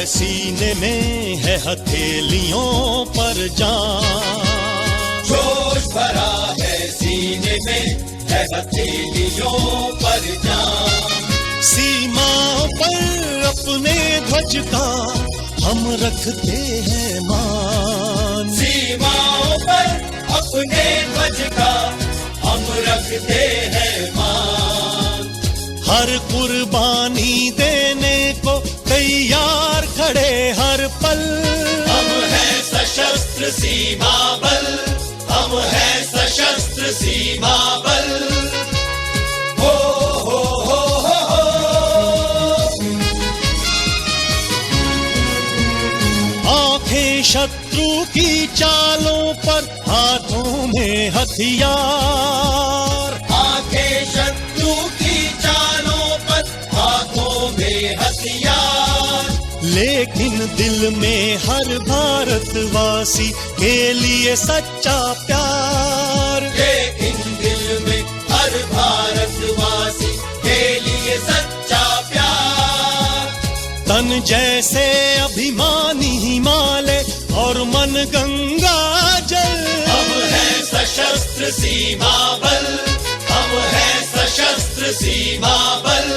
सीने में है हथेलियों पर जान, जोश भरा है सीने में है हथेलियों पर जान। सीमाओं पर अपने ध्वज का हम रखते हैं मान, सीमाओं पर अपने ध्वज का हम रखते हैं मान। हर कुर्बानी देने को तैयार खड़े हर पल, हम हैं सशस्त्र सीमा बल, हम हैं सशस्त्र सीमा बल। हो हो हो हो हो। आंखें शत्रु की चालों पर, हाथों में हथियार, आंखें शत्रु की चालों पर, हाथों में हथियार। लेकिन दिल में हर भारतवासी के लिए सच्चा प्यार, लेकिन दिल में हर भारतवासी के लिए सच्चा प्यार। तन जैसे अभिमानी हिमालय और मन गंगा जल, हम हैं सशस्त्र सीमा बल, हम हैं सशस्त्र सीमा बल।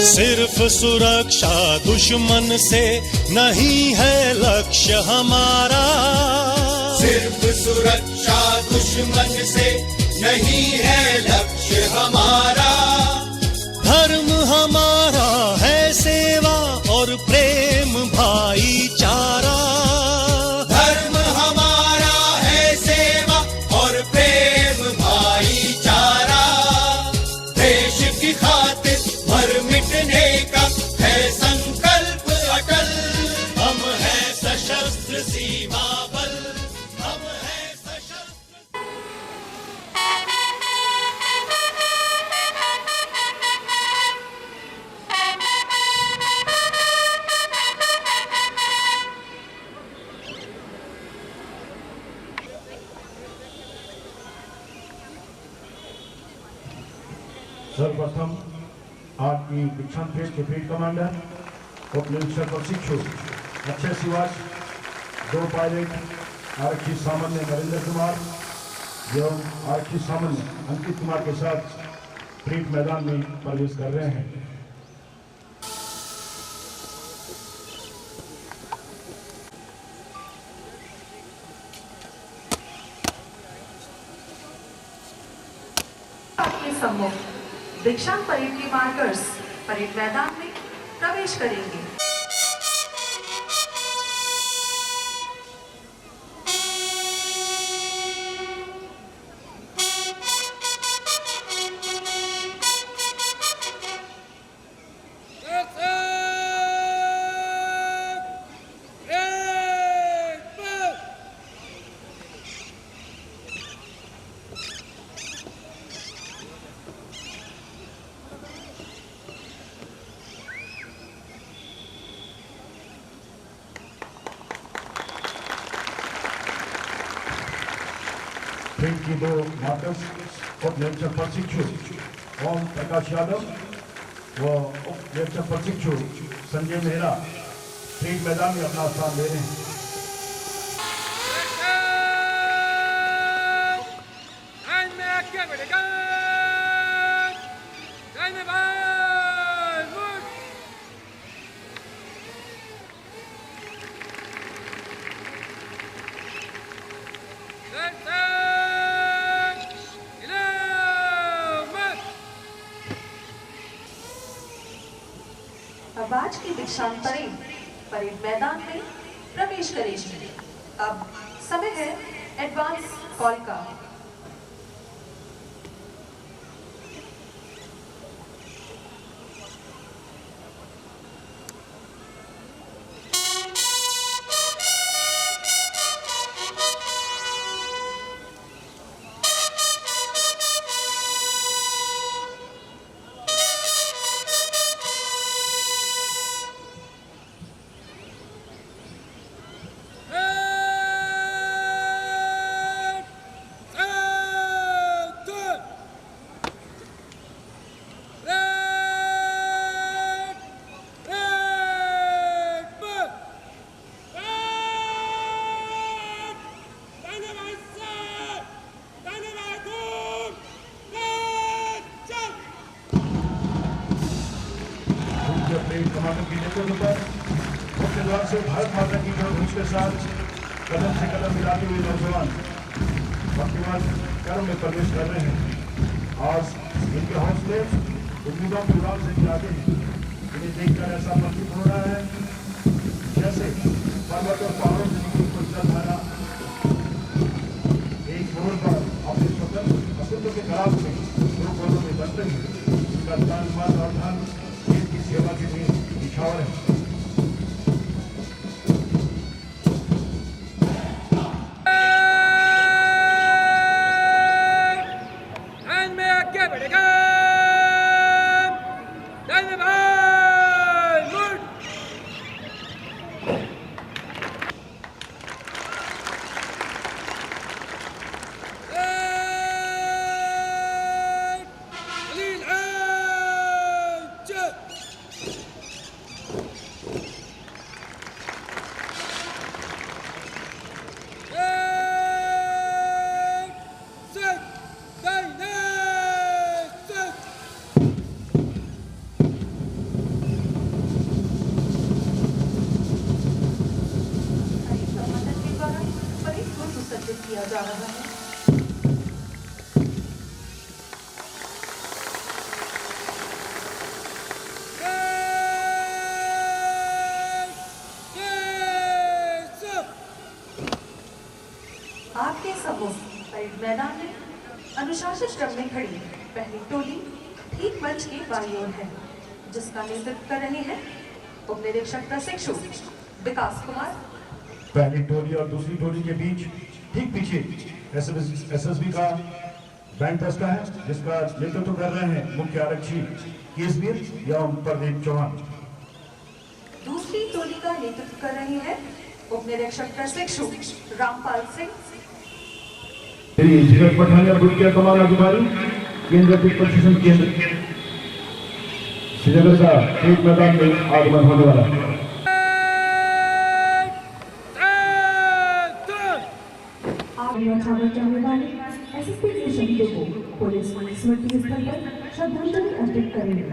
सिर्फ सुरक्षा दुश्मन से नहीं है लक्ष्य हमारा, सिर्फ सुरक्षा दुश्मन से नहीं है लक्ष्य हमारा। धर्म हमारा है सेवा और प्रेम भाईचारा, धर्म हमारा है सेवा और प्रेम भाईचारा। देश की खातिर मर मिटने का है संकल्प अटल, हम हैं सशस्त्र सीमा बल, हम हैं सशस्त्र। सर्वप्रथम आज की दीक्षांत फेस्ट के फील्ड कमांडर उप निरीक्षक प्रशिक्षु अक्षय शिवाज, दो पायलट आरक्षी सामान्य नरेंद्र कुमार एवं आरक्षी सामान्य अंकित कुमार के साथ फील्ड मैदान में प्रवेश कर रहे हैं। आपके सम्मुख दीक्षांत परेड के मार्कर्स परेड मैदान में प्रवेश करेंगे। फील्ड की दो मार्कर्स उप निरीक्षक प्रशिक्षु ओम प्रकाश यादव व उप निरीक्षक प्रशिक्षु संजय मेहरा फील्ड मैदान में अपना स्थान ले रहे हैं। अब आज की दीक्षांत परेड परेड मैदान में प्रवेश करेगी। अब समय है एडवांस कॉल का। परेड कमांडर की नेतृत्व पर मुख्य द्वार से भारत माता की जय घोष के साथ कदम से कदम मिलाते हुए नौजवान भक्तिमान कर्म में प्रवेश कर रहे हैं। आज इनके हौसले उम्मीदों की उड़ान से गिराते हैं। इन्हें देखकर ऐसा प्रतीत हो रहा है जैसे पर्वत और पहाड़ों से निकली कोई जलधारा एक मोड़ पर अपने स्वतंत्र अस्तित्व के खराब में दो गोलों में बन रही है। इसका तन मन और धन देश की सेवा के लिए निछावर है। किया जा रहा है। आपके सम्मुख परेड मैदान में अनुशासित क्रम में खड़ी पहली टोली ठीक मंच के बाईं ओर है, जिसका नेतृत्व कर रहे हैं उप निरीक्षक प्रशिक्षु विकास कुमार। पहली टोली और दूसरी टोली के बीच ठीक पीछे एसएसबी का बैंड दस्ता है, जिसका नेतृत्व कर रहे हैं मुख्य आरक्षी केसवीर एवं प्रदीप चौहान। दूसरी टोली का नेतृत्व कर रहे हैं उप निरीक्षक प्रशिक्षु रामपाल सिंह। पठानिया बुड़किया कमान अधिकारी केंद्र प्रशिक्षण केंद्र श्रीनगर का एक मैदान में आगमन होने वाला है। जाने वाले एसएसपी के शहीदों को पुलिस स्मृति स्थल पर श्रद्धांजलि अर्पित करेंगे।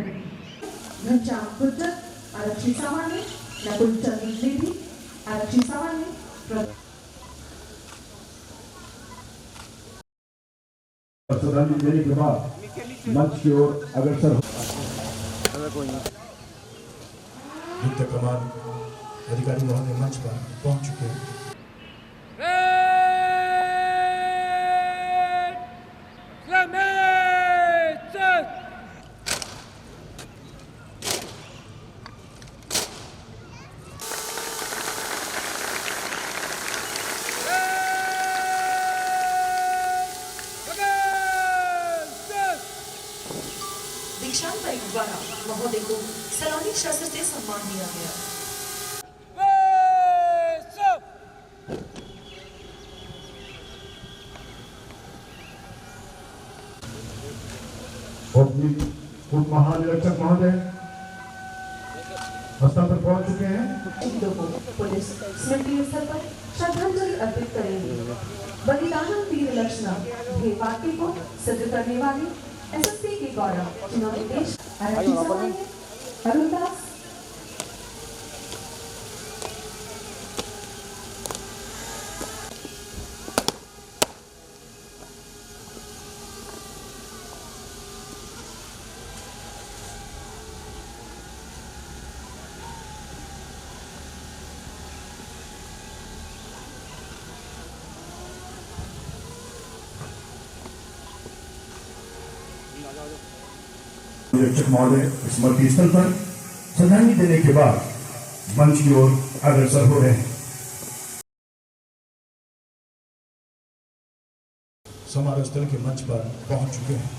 घनश्याम गुर्जर आरक्षी सामान्य, नकुल चंद द्विवेदी आरक्षी सामान्य। श्रद्धांजलि देने के बाद मंच की ओर अग्रसर युद्ध कमान अधिकारी महोदय मंच पर पहुंच चुके हैं। दीक्षांत परेड द्वारा महोदय को सलामी शस्त्र से सम्मान दिया गया। उप महानिरीक्षक महोदय स्थल पर पहुंच चुके हैं। शहीदों को पुलिस स्मृति स्थल पर श्रद्धांजलि अर्पित करेंगे। बलिदानम वीर लक्षणा ध्येय वाक्य को सिद्ध करने वाले एसएसपी के गौरव जिन्होंने देश आरक्षी सामान्य अरुणदास। निरीक्षक महोदय स्मृति स्थल पर श्रद्धांजलि देने के बाद मंच की ओर अग्रसर हो रहे हैं। समारोह स्थल के मंच पर पहुंच चुके हैं।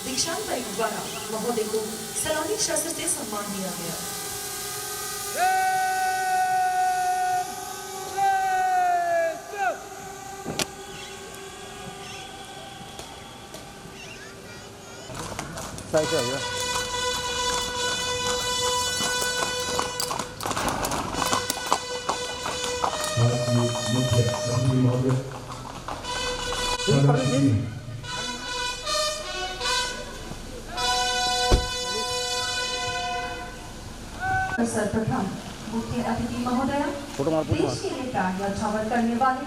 दीक्षांत परेड द्वारा महोदय को सलामी शस्त्र से सम्मान दिया गया। साइड से आ गया। मुख्य अतिथि महोदय सर्वप्रथम मुख्य अतिथि महोदय देश के लिए प्राण न्यौछावर करने वाले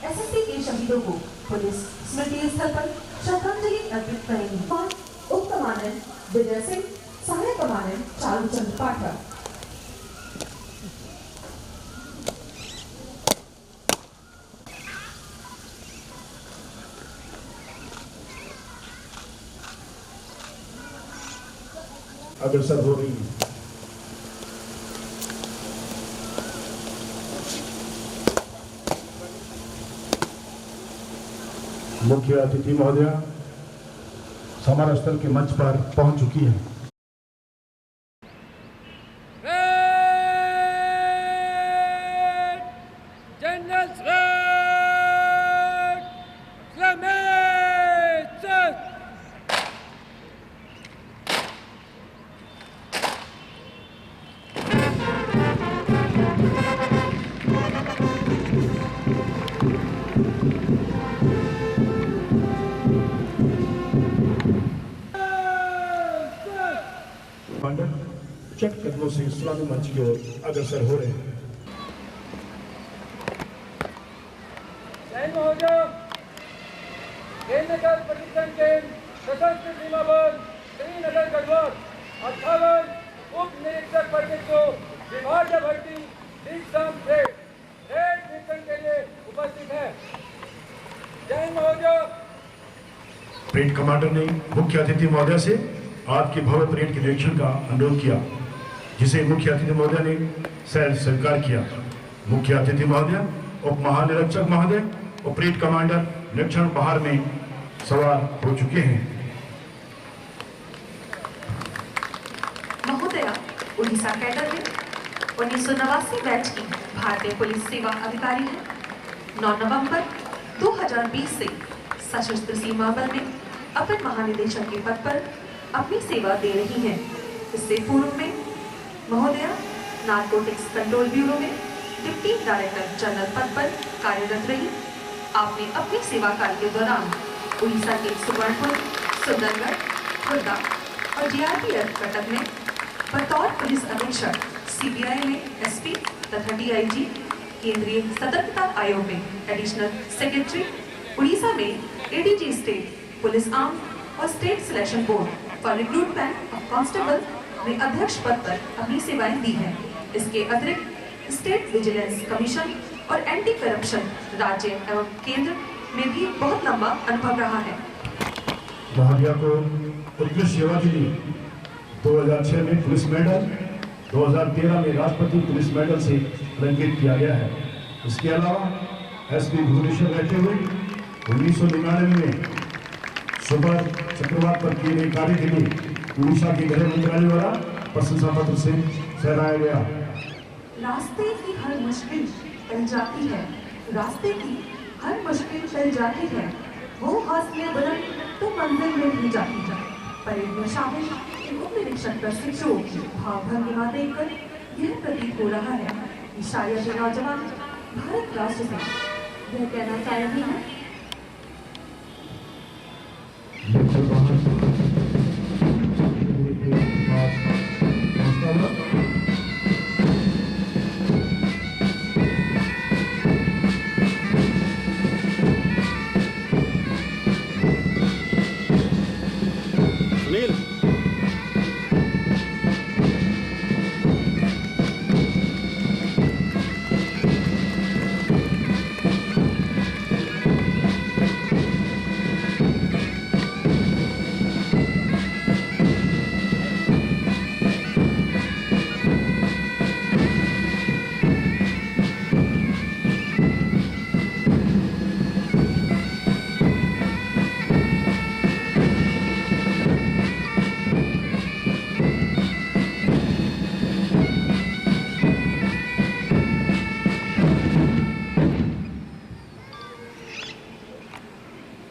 एसएसबी के शहीदों को पुलिस स्मृति स्थल पर श्रद्धांजलि अर्पित करेंगे। उप कमांडेंट विजय सिंह, सहायक कमांडेंट चारूचंद पाठक। अग्रसर हो रही है। मुख्य अतिथि महोदया समारोह स्थल के मंच पर पहुंच चुकी है। चट कदमों से इस्लामी मंच की ओर अग्रसर हो रहे हैं। केंद्र प्रशिक्षण केंद्र सशस्त्र सीमा बल श्रीनगर गढ़वाल 58 उप निरीक्षक वर्ग को विभागीय भर्ती दीक्षांत से रेड मिशन के लिए उपस्थित है। जय महोदय। परेड कमांडर ने मुख्य अतिथि महोदय से आज की भव्य परेड के निरीक्षण का अनुरोध किया, जिसे मुख्य अतिथि महोदय ने सहर्ष स्वीकार किया। मुख्य अतिथि महोदय, उप महानिरीक्षक महोदय और परेड कमांडर निरीक्षण पहाड़ में सवार हो चुके हैं। महोदया उड़ीसा कैडर में 1989 बैच की भारतीय पुलिस सेवा अधिकारी है। 9 नवंबर 2020 से सशस्त्र सीमा बल में अपर महानिदेशक के पद पर अपनी सेवा दे रही हैं। इससे पूर्व में महोदया नारकोटिक्स कंट्रोल ब्यूरो में डिप्टी डायरेक्टर जनरल पद पर कार्यरत रही। आपने अपने सेवा काल के दौरान उड़ीसा के सुवर्णपुर, सुंदरगढ़, खुर्दा और जीआरपीएफ कटक में बतौर पुलिस अधीक्षक, सीबीआई में एसपी तथा डीआईजी, केंद्रीय सतर्कता आयोग में एडिशनल सेक्रेटरी, उड़ीसा में एडीजी स्टेट पुलिस आर्म और state selection board for recruitment of constable में अध्यक्ष पद पर अपनी सेवाएं दी हैं। इसके अतिरिक्त स्टेट विजिलेंस कमीशन और एंटी करप्शन राज्य एवं केंद्र में भी बहुत लंबा अनुभव रहा है। महोदया को उत्कृष्ट सेवा के लिए 2006 में पुलिस मेडल, 2013 में राष्ट्रपति पुलिस मेडल से अलंकृत किया गया है। इसके अलावा एसपी भुवनेश्वर रहते हुए 1999 में सुपर चक्रवात पर किए गए कार्य के लिए उड़ीसा के गृह मंत्रालय द्वारा प्रशंसा पत्र से सहराया गया। रास्ते की हर मुश्किल टल जाती है, रास्ते की हर मुश्किल टल जाती है। वो हौसले बुलंद तो मंजिल में भी जाती है। परेड में शामिल उप निरीक्षक प्रशिक्षु भाव भंगिमा देखकर यह प्रतीत हो रहा है कि शायद ये नौजवान भारत राष्ट्र से यह कहना चाह रही है।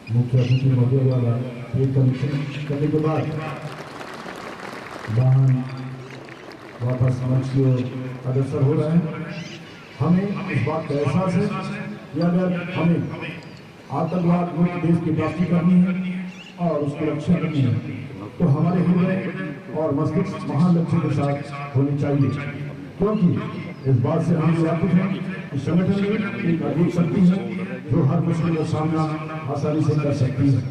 मुख्य अतिथि महोदय द्वारा परेड का निरीक्षण करने के बाद वाहन वापस समझ की ओर अग्रसर हो रहे हैं। हमें इस बात का एहसास है कि अगर हमें आतंकवाद मुक्त देश की प्राप्ति करनी है और उसकी रक्षा करनी है तो हमारे हृदय और मस्तिष्क महान लक्ष्य के साथ होनी चाहिए, क्योंकि इस बात से हम वाकिफ हैं कि संगठन में एक अद्भुत शक्ति है जो हर मुश्किल का सामना आसानी से कर सकती है।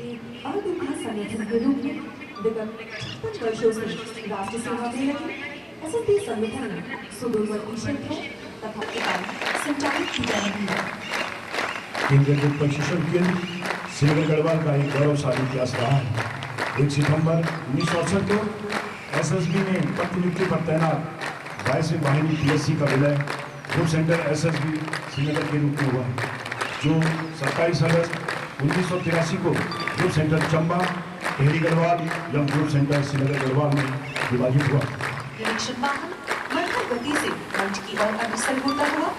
एक अद्भुत संगठन के रूप में विगत 56 वर्षों से राष्ट्र सेवा में लगे एसएसपी संगठन में सुदूरवर्ती क्षेत्रों तथा इकाई संचालित की जा रही है। इंडियन युद्ध प्रशिक्षण केंद्र श्रीनगर गढ़वाल का एक गौरवशाली इतिहास रहा है। 1 सितंबर 1968 को एसएसबी में पद नियुक्ति पर तैनात 22वीं वाहिनी PSC का विलय ग्रुप सेंटर एसएसबी श्रीनगर के रूप में हुआ, जो 27 अगस्त 1983 को ग्रुप सेंटर चंबा टेहरी गढ़वाल एवं ग्रुप सेंटर श्रीनगर गढ़वाल में विभाजित हुआ। निरीक्षण वाहन मंथर गति से मंच की ओर अग्रसर होता हुआ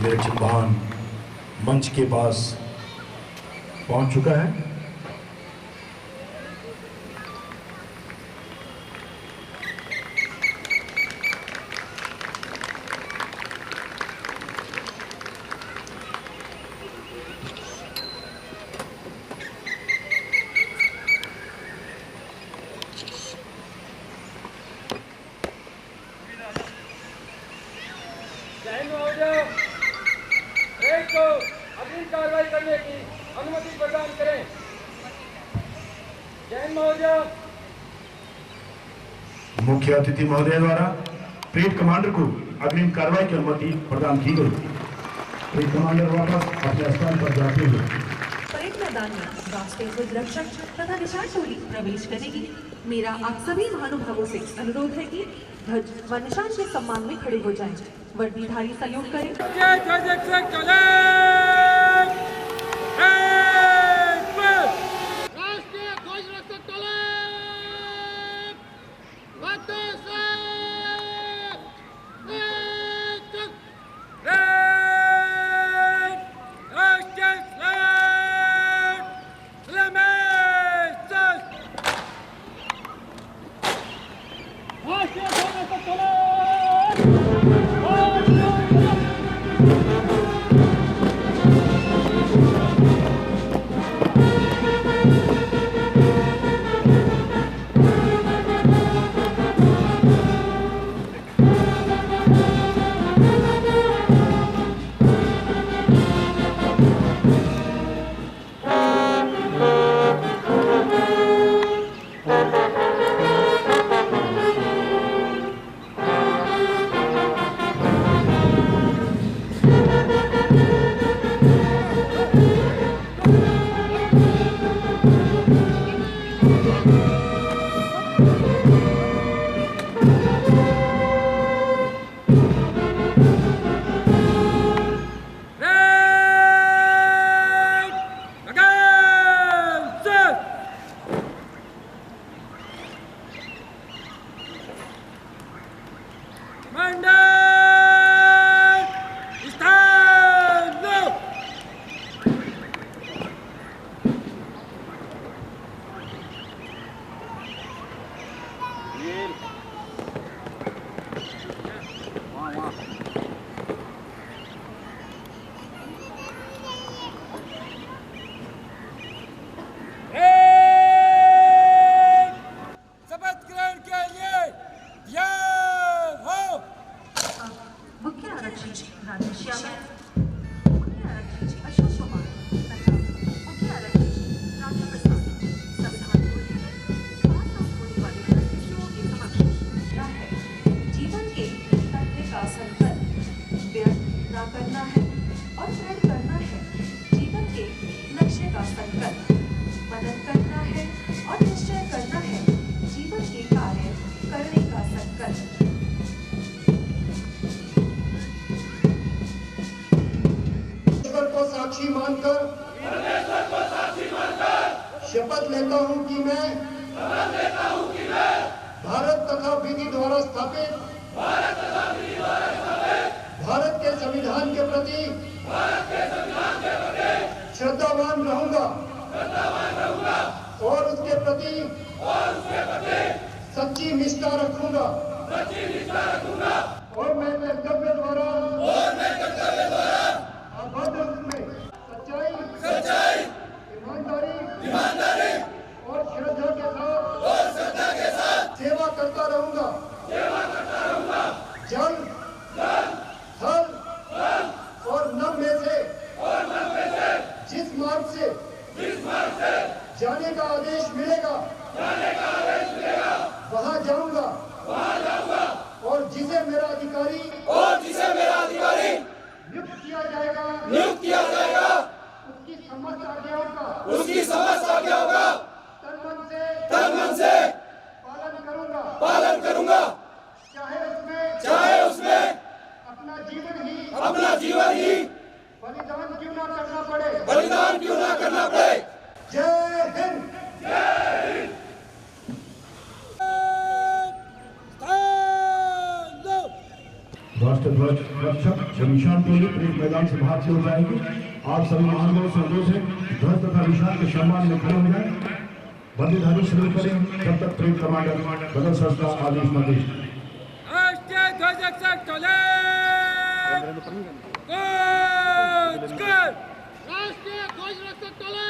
निरीक्षण वाहन मंच के पास पहुंच चुका है। को अग्रिम कार्रवाई करने की अनुमति प्रदान करें। जैन महोदय। मुख्य अतिथि महोदय द्वारा परेड कमांडर को अग्रिम कार्रवाई की अनुमति प्रदान की गई। परेड कमांडर वापस अपने स्थान पर जाते हुए परेड मैदान में राष्ट्रीय ध्वज रक्षक तथा निशान टोली प्रवेश करेगी। मेरा आप सभी महानुभावों से अनुरोध है कि ध्वज व निशान के सम्मान में खड़े हो जाएं। वर्दीधारी सहयोग करें। साक्षी मानकर लेता हूं कि मैं भारत तथा विधि द्वारा स्थापित भारत के संविधान के प्रति श्रद्धावान रहूंगा और उसके प्रति सच्ची निष्ठा रखूंगा और मैं कर्तव्य द्वारा अभद्र में सच्चाई ईमानदारी और श्रद्धा के साथ सेवा करता रहूंगा जल थल और नभ में से जिस मार्ग से जाने का आदेश मिलेगा वहां जाऊंगा और जिसे मेरा अधिकारी नियुक्त किया जाएगा उसकी समस्त आज्ञाओं का तन मन से पालन करूंगा चाहे उसमें अपना जीवन ही बलिदान क्यों ना करना पड़े जय हिंद। राष्ट्रध्वज रक्षक निशान टोली परेड मैदान से बाहर की ओर जाएंगे। आप सभी महानुभावों से अनुरोध है ध्वज तथा निशान के सम्मान में खड़े हो जाए। बंदीधारी शुरू करें तब तक परेड कमांडर बदल संस्था आदेश मदेश। राष्ट्रीय ध्वज रक्षक टोले राष्ट्रीय ध्वज रक्षक टोले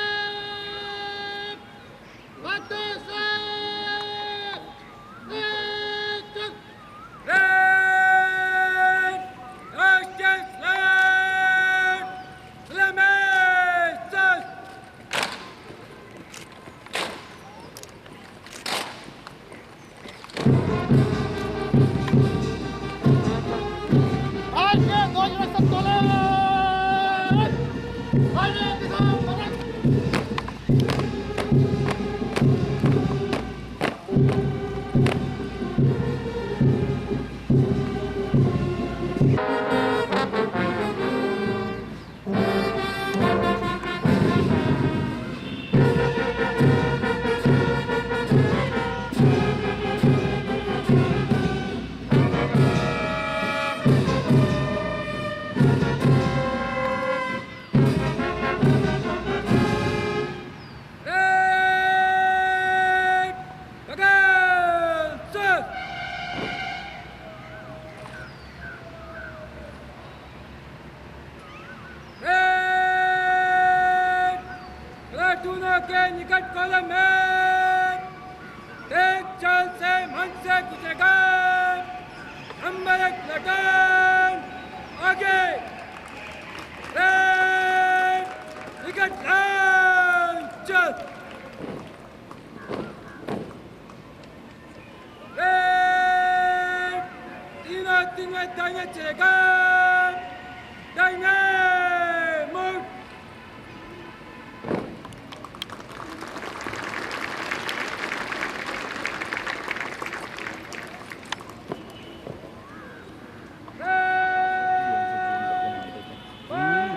के निकट कॉलम में एक चाल से मन से गुजरेगा नंबर 1 प्लेटून आगे निकट चल तीन में दाहिने चलेगा दाहिने मुड़ और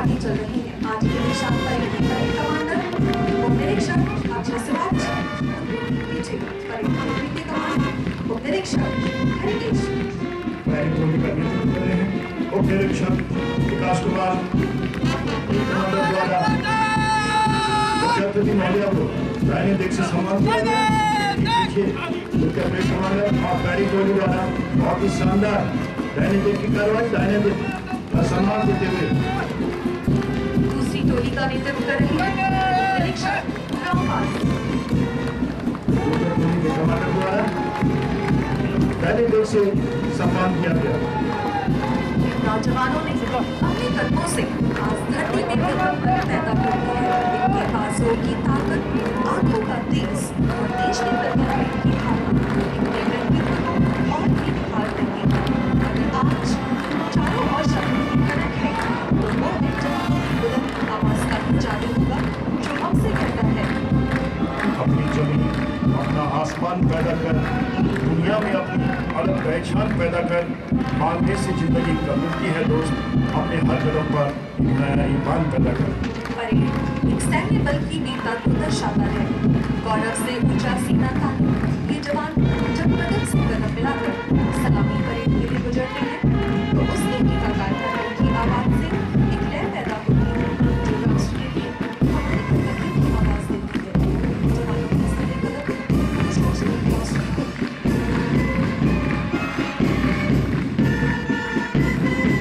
आगे चल रहे हैं आज के निशान परेड कमांडर उपनिरीक्षक अक्षय सिवाच, पीछे परेड के कमांडर उपनिरीक्षक हरिकेश। परेड का नेतृत्व कर रहे हैं उपनिरीक्षक विकास कुमार, कमांडर द्वारा मुख्यातिथि महोदय को दाहिने दिख से सम्मान किया गया। पीछे मुख्य परेड कमांडर और परेड टोली द्वारा बहुत ही शानदार दाहिने दिख की कार्रवाई, दाहिने दिख का सम्मान देते हुए दूसरी टोली का नेतृत्व कर रही है उपनिरीक्षक रामपाल। उत्तर टोली के कमांडर द्वारा दाहिने दिख से सम्मान किया गया। नौजवानों ने अपने कदमों से आज धरती में कदम पैदा कर दिया है। इनके पास की ताकत, आंखों का तेज और देश के प्रति की भावना इनके व्यक्तित्व को और भी निखार देंगे। अगर आज चारों ओर शब्दों की कड़क है तो वो बुलंद आवाज का ही जादू होगा जो हमसे कहता है अपनी जमीन, अपना आसमान पैदा कर, दुनिया में अपनी अलग पहचान पैदा कर, मांगने से जिंदगी कम मिलती है दोस्त, अपने हर कदम पर नया ईमान पैदा कर। परेड एक सैन्य बल की वीरता को दर्शाता है। गौरव से ऊंचा सीना तान ये जवान जब कदम से कदम मिलाकर सलामी परेड के लिए गुजरते हैं तो उसके एकाकार करने की आवाज से एक लय पैदा होती है जो राष्ट्र के लिए हमारी प्रगति की आवाज देती है। जवानों के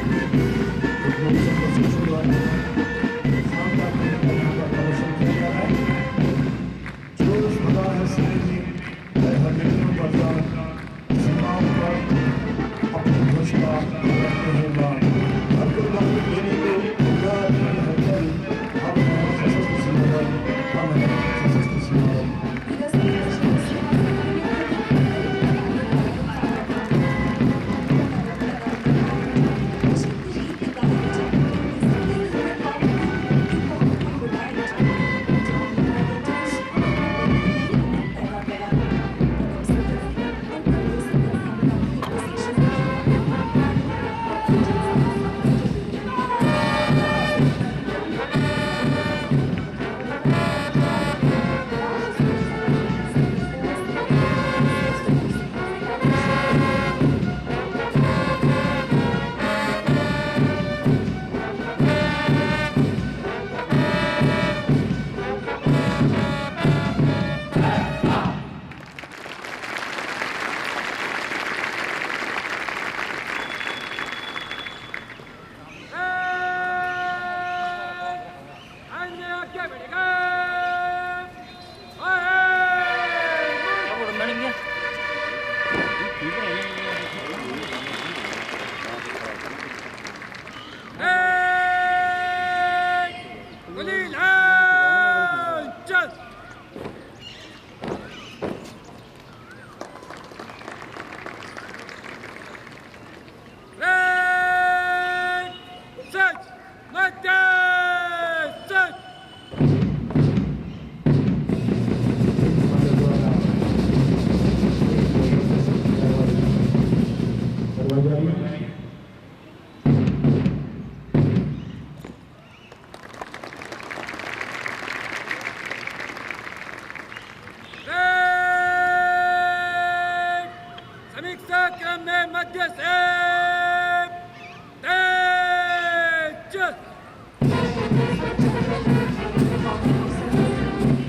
सभी कदम दुश्मन से राष्ट्र को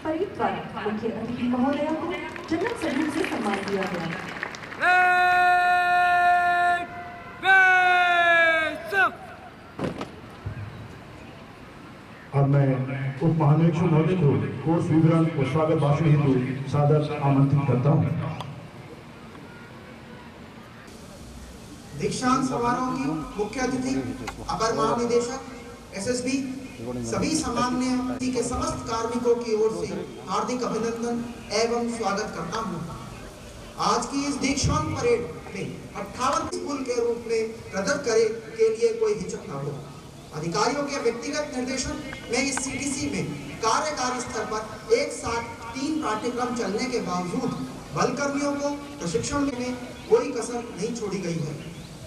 परेड द्वारा मुख्य अतिथि महोदय को जनरल सैल्यूट से सम्मान दिया गया। अब मैं उप महानिरीक्षक महोदय को कोर्स विवरण और स्वागत भाषण हेतु सादर आमंत्रित करता हूँ। दीक्षांत समारोह की मुख्य अतिथि अपर महानिदेशक एसएसबी, सभी सामान्य के समस्त कार्मिकों की ओर से हार्दिक अभिनंदन एवं स्वागत करता हूँ। आज की इस दीक्षांत परेड में 58 स्कूल के रूप में प्रदर्शन करे के लिए कोई हिचक न हो। अधिकारियों के व्यक्तिगत निर्देशन में इस सीटीसी में कार्यकारी स्तर पर एक साथ 3 पाठ्यक्रम चलने के बावजूद बल कर्मियों को प्रशिक्षण में कोई कसर नहीं छोड़ी गई है,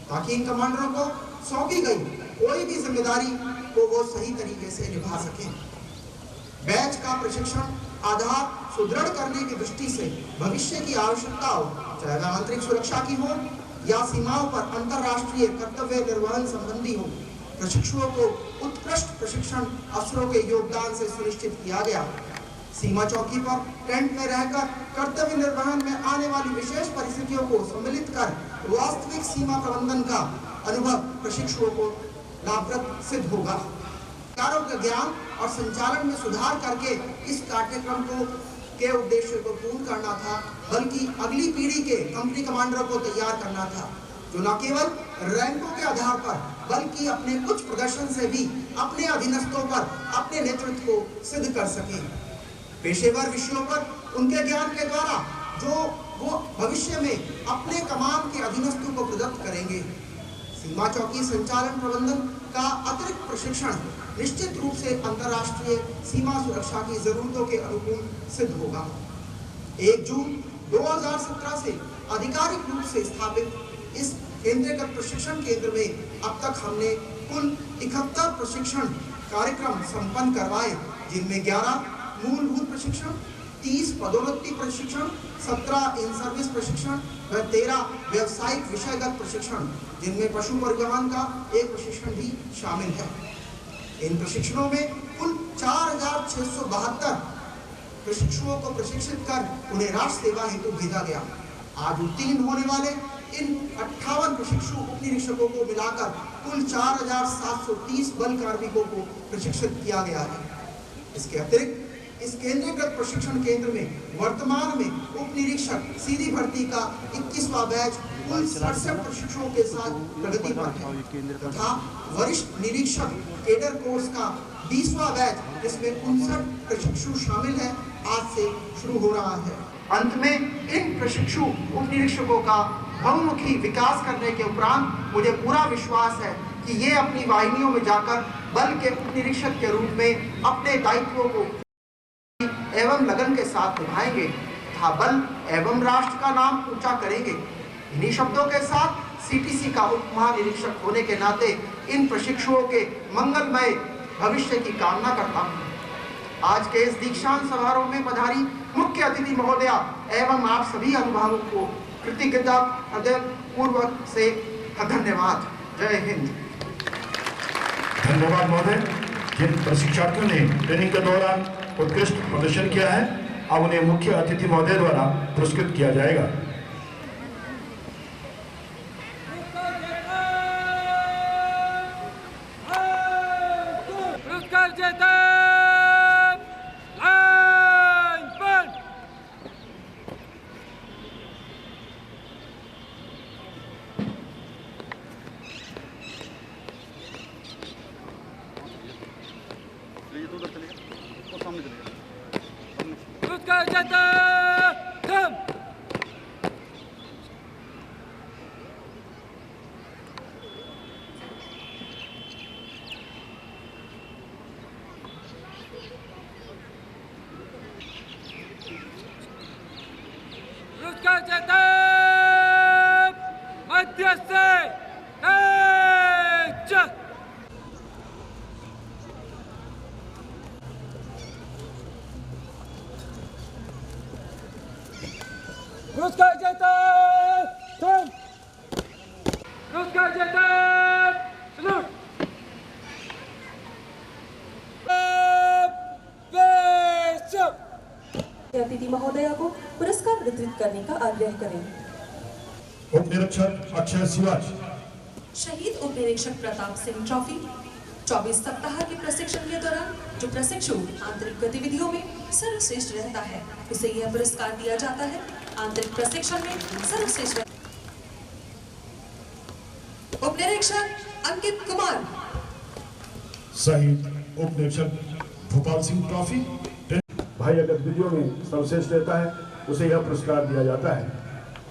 ताकि इन कमांडरों को सौंपी गई कोई भी जिम्मेदारी को वो सही तरीके से निभा सकें। बैच का प्रशिक्षण आधार सुदृढ़ करने की दृष्टि से भविष्य की आवश्यकताओं, चाहे वह आंतरिक सुरक्षा की हो या सीमाओं पर अंतर्राष्ट्रीय कर्तव्य निर्वहन संबंधी हो, प्रशिक्षुओं को उत्कृष्ट प्रशिक्षण अफसरों के योगदान से सुनिश्चित किया गया। सीमा चौकी पर टेंट में रहकर कर्तव्य निर्वहन में आने वाली विशेष परिस्थितियों को सम्मिलित कर वास्तविक सीमा प्रबंधन का अनुभव प्रशिक्षुओं को लाभप्रद सिद्ध होगा। कार्यों के ज्ञान और संचालन में सुधार करके इस कार्यक्रम के उद्देश्य को पूर्ण करना था, बल्कि अगली पीढ़ी के कंपनी कमांडरों को तैयार करना था, जो न केवल रैंकों के आधार पर बल्कि अपने उच्च प्रदर्शन से भी अपने अधीनस्थों पर अपने नेतृत्व को सिद्ध कर सके। पेशेवर विषयों पर उनके ज्ञान के द्वारा जो वो भविष्य में अपने कमान के अधीनस्थों को प्रदत्त करेंगे। सीमा चौकी संचालन प्रबंधन का अतिरिक्त प्रशिक्षण निश्चित रूप से अंतर्राष्ट्रीय सीमा सुरक्षा की जरूरतों के अनुकूल सिद्ध होगा। 1 जून 2017 से आधिकारिक रूप से स्थापित इस केंद्रीकृत प्रशिक्षण केंद्र में अब तक हमने कुल 71 प्रशिक्षण कार्यक्रम संपन्न करवाए, जिनमें 11 मूलभूत प्रशिक्षण, 30 पदोन्नति प्रशिक्षण, 17 इन सर्विस प्रशिक्षण व 13 व्यवसायिक विषयगत प्रशिक्षण, जिनमें पशु परिवहन का एक प्रशिक्षण भी शामिल है। इन प्रशिक्षणों में कुल 4672 प्रशिक्षुओं को प्रशिक्षित कर उन्हें राष्ट्र सेवा हेतु भेजा गया। आज उत्तीर्ण होने वाले इन 58 प्रशिक्षु उप निरीक्षकों को मिलाकर कुल 4730 बल कार्मिकों को प्रशिक्षित किया गया है। इसके अतिरिक्त इस केंद्रीकृत प्रशिक्षण केंद्र में वर्तमान में उप निरीक्षक सीधी भर्ती का 21वां बैच कुल 67 प्रशिक्षुओं के साथ प्रगति पर है, तथा वरिष्ठ निरीक्षक केडर कोर्स का 20वां बैच, जिसमें 59 प्रशिक्षु शामिल है, आज से शुरू हो रहा है। अंत में इन प्रशिक्षु उप निरीक्षकों का बहुमुखी विकास करने के उपरांत मुझे पूरा विश्वास है कि ये अपनी वाहिनियों में जाकर बल के उप निरीक्षक के रूप में अपने दायित्वों को एवं लगन के साथ निभाएंगे तथा बल एवं राष्ट्र का नाम ऊंचा करेंगे। इन्हीं शब्दों के साथ सीटीसी का उप महानिरीक्षक होने के नाते इन प्रशिक्षुओं के मंगलमय भविष्य की कामना करता हूँ। आज के इस दीक्षांत समारोह में पधारी मुख्य अतिथि महोदया एवं आप सभी अभिभावकों को कृतज्ञता हृदय पूर्वक से धन्यवाद। जय हिंद। धन्यवाद महोदय। जिन प्रशिक्षार्थियों ने ट्रेनिंग के दौरान उत्कृष्ट प्रदर्शन किया है, अब उन्हें मुख्य अतिथि महोदय द्वारा पुरस्कृत किया जाएगा। पुरस्कार जेता अतिथि महोदया को पुरस्कार वितरित करने का आग्रह करें। उप निरीक्षक अक्षय शिवाज, शहीद उप निरीक्षक प्रताप सिंह ट्रॉफी, 24 सप्ताह के प्रशिक्षण के दौरान जो प्रशिक्षु आंतरिक गतिविधियों में सर्वश्रेष्ठ रहता है उसे यह पुरस्कार दिया जाता है। आंतरिक प्रशिक्षण में सर्वश्रेष्ठ उप निरीक्षक अंकित कुमार सहित उप निरीक्षक भोपाल सिंह ट्रॉफी। बाह्य गतिविधियों में सर्वश्रेष्ठ रहता है उसे यह पुरस्कार दिया जाता है।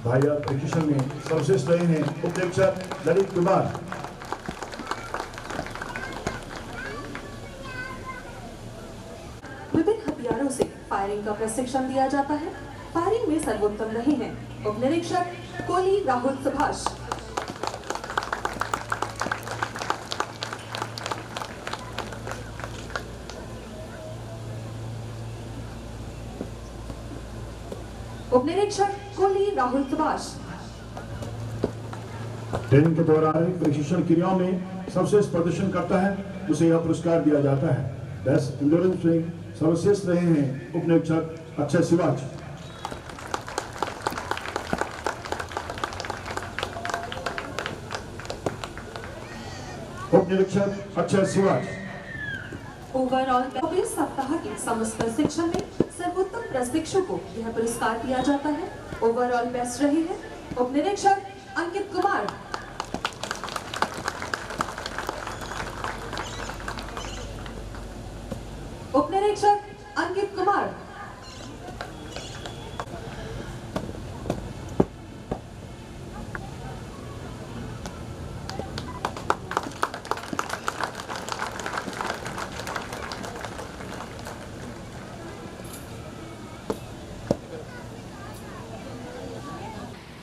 बाह्य प्रशिक्षण में सर्वश्रेष्ठ रहे हैं उप निरीक्षक ललित कुमार। विभिन्न हथियारों से फायरिंग का प्रशिक्षण दिया जाता है। फायरिंग में सर्वोत्तम रहे हैं उप निरीक्षक कोली राहुल सुभाष। उप निरीक्षक कोली राहुल सुभाष। ट्रेनिंग के दौरान प्रशिक्षण क्रियाओं में सर्वश्रेष्ठ प्रदर्शन करता है उसे यह पुरस्कार दिया जाता है। बेस्ट इंड्योरेंस में सर्वश्रेष्ठ रहे हैं उप निरीक्षक अक्षय शिवाज। उप निरीक्षक अक्षय शिवाज। ओवरऑल 24 सप्ताह के समस्त प्रशिक्षण में सर्वोत्तम प्रशिक्षु को यह पुरस्कार दिया जाता है। ओवरऑल बेस्ट रहे हैं उप निरीक्षक अंकित कुमार। उप निरीक्षक अंकित कुमार।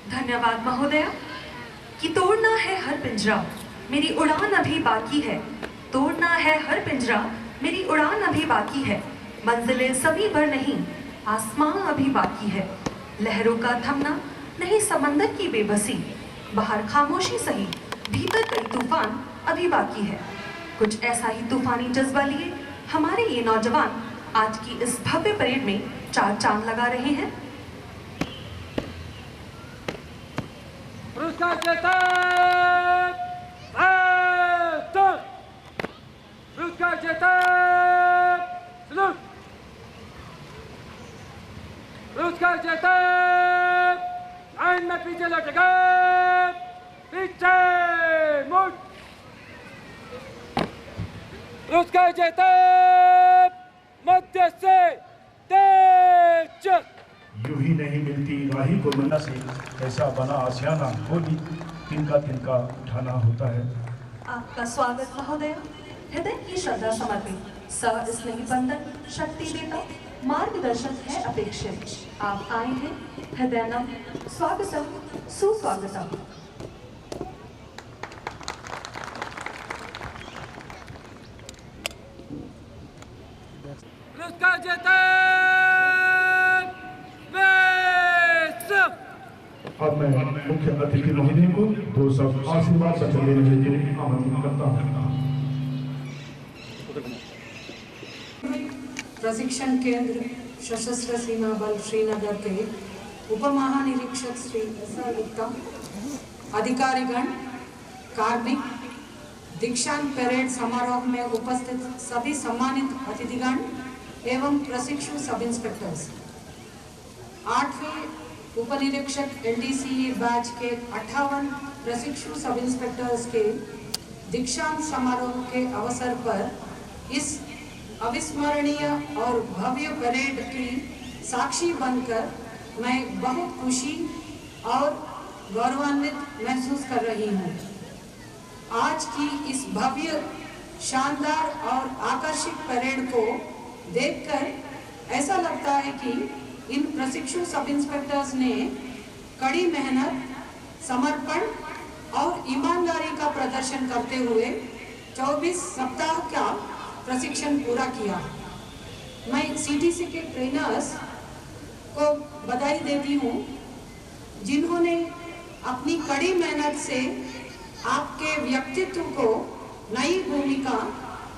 धन्यवाद महोदय। कि तोड़ना है हर पिंजरा, मेरी उड़ान अभी बाकी है। तोड़ना है हर पिंजरा, मेरी उड़ान अभी बाकी है। मंजिलें सभी पर नहीं, आसमां अभी बाकी है। लहरों का थमना नहीं, समंदर की बेबसी। बाहर खामोशी सही, भीतर कई तूफान अभी बाकी है। कुछ ऐसा ही तूफानी जज्बा लिए हमारे ये नौजवान आज की इस भव्य परेड में चार चांद लगा रहे हैं। पुरस्कार जेता पुरस्कार जेता पुरस्कार जेता लाइन में पीछे लटका, पीछे मुड़। पुरस्कार जेता मध्य से तेज। यूं ही नहीं मिलती राही को मन्ना से, ऐसा बना आसियाना होली तिनका तिनका उठाना होता है। आपका स्वागत महोदय। हृदय की श्रद्धा समर्पित स स्नेही बंधन शक्ति देता मार्गदर्शन है अपेक्षित। आप आए हैं हृदयनम स्वागतम सुस्वागतम। पुरस्कार जेता अब मैं मुख्य अतिथि महोदय को दो शब्द आशीर्वाद वचन देने के लिए आमंत्रित करता हूँ। प्रशिक्षण केंद्र सशस्त्र सीमा बल श्रीनगर के उप महानिरीक्षक श्री एस.आर. गुप्ता, अधिकारीगण, कार्मिक, दीक्षांत परेड समारोह में उपस्थित सभी सम्मानित अतिथिगण एवं प्रशिक्षु सब इंस्पेक्टर्स, 8वीं उपनिरीक्षक एलडीसी बैच के 58 प्रशिक्षु सब इंस्पेक्टर्स के दीक्षांत समारोह के अवसर पर इस अविस्मरणीय और भव्य परेड की साक्षी बनकर मैं बहुत खुशी और गौरवान्वित महसूस कर रही हूँ। आज की इस भव्य, शानदार और आकर्षक परेड को देखकर ऐसा लगता है कि इन प्रशिक्षु सब इंस्पेक्टर्स ने कड़ी मेहनत, समर्पण और ईमानदारी का प्रदर्शन करते हुए 24 सप्ताह का प्रशिक्षण पूरा किया। मैं सीटीसी के ट्रेनर्स को बधाई देती हूँ जिन्होंने अपनी कड़ी मेहनत से आपके व्यक्तित्व को नई भूमिका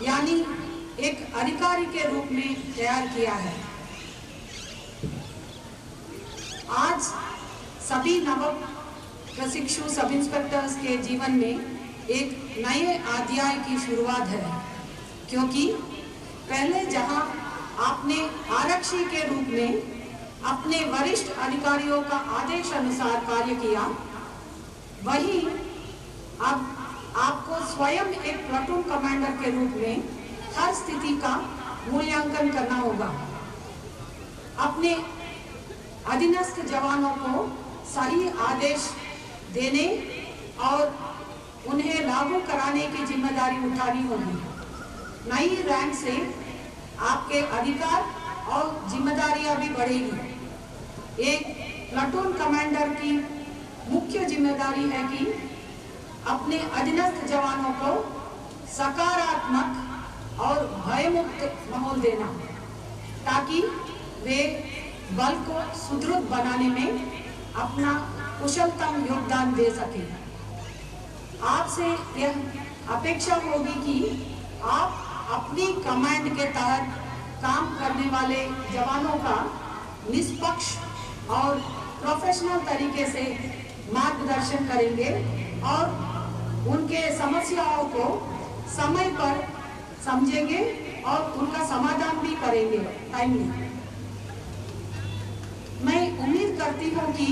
यानी एक अधिकारी के रूप में तैयार किया है। आज सभी नव प्रशिक्षु सब इंस्पेक्टर्स के जीवन में एक नए अध्याय की शुरुआत है, क्योंकि पहले जहां आपने आरक्षी के रूप में अपने वरिष्ठ अधिकारियों का आदेश अनुसार कार्य किया, वही अब आपको स्वयं एक प्लाटून कमांडर के रूप में हर स्थिति का मूल्यांकन करना होगा। अपने अधीनस्थ जवानों को सही आदेश देने और उन्हें लागू कराने की जिम्मेदारी उठानी होगी। नई रैंक से आपके अधिकार और जिम्मेदारियां भी बढ़ेगी। एक प्लाटून कमांडर की मुख्य जिम्मेदारी है कि अपने अधीनस्थ जवानों को सकारात्मक और भयमुक्त माहौल देना, ताकि वे बल को सुदृढ़ बनाने में अपना कुशलतम योगदान दे सके। आपसे यह अपेक्षा होगी कि आप अपनी कमांड के तहत काम करने वाले जवानों का निष्पक्ष और प्रोफेशनल तरीके से मार्गदर्शन करेंगे और उनके समस्याओं को समय पर समझेंगे और उनका समाधान भी करेंगे टाइमली। मैं उम्मीद करती हूँ कि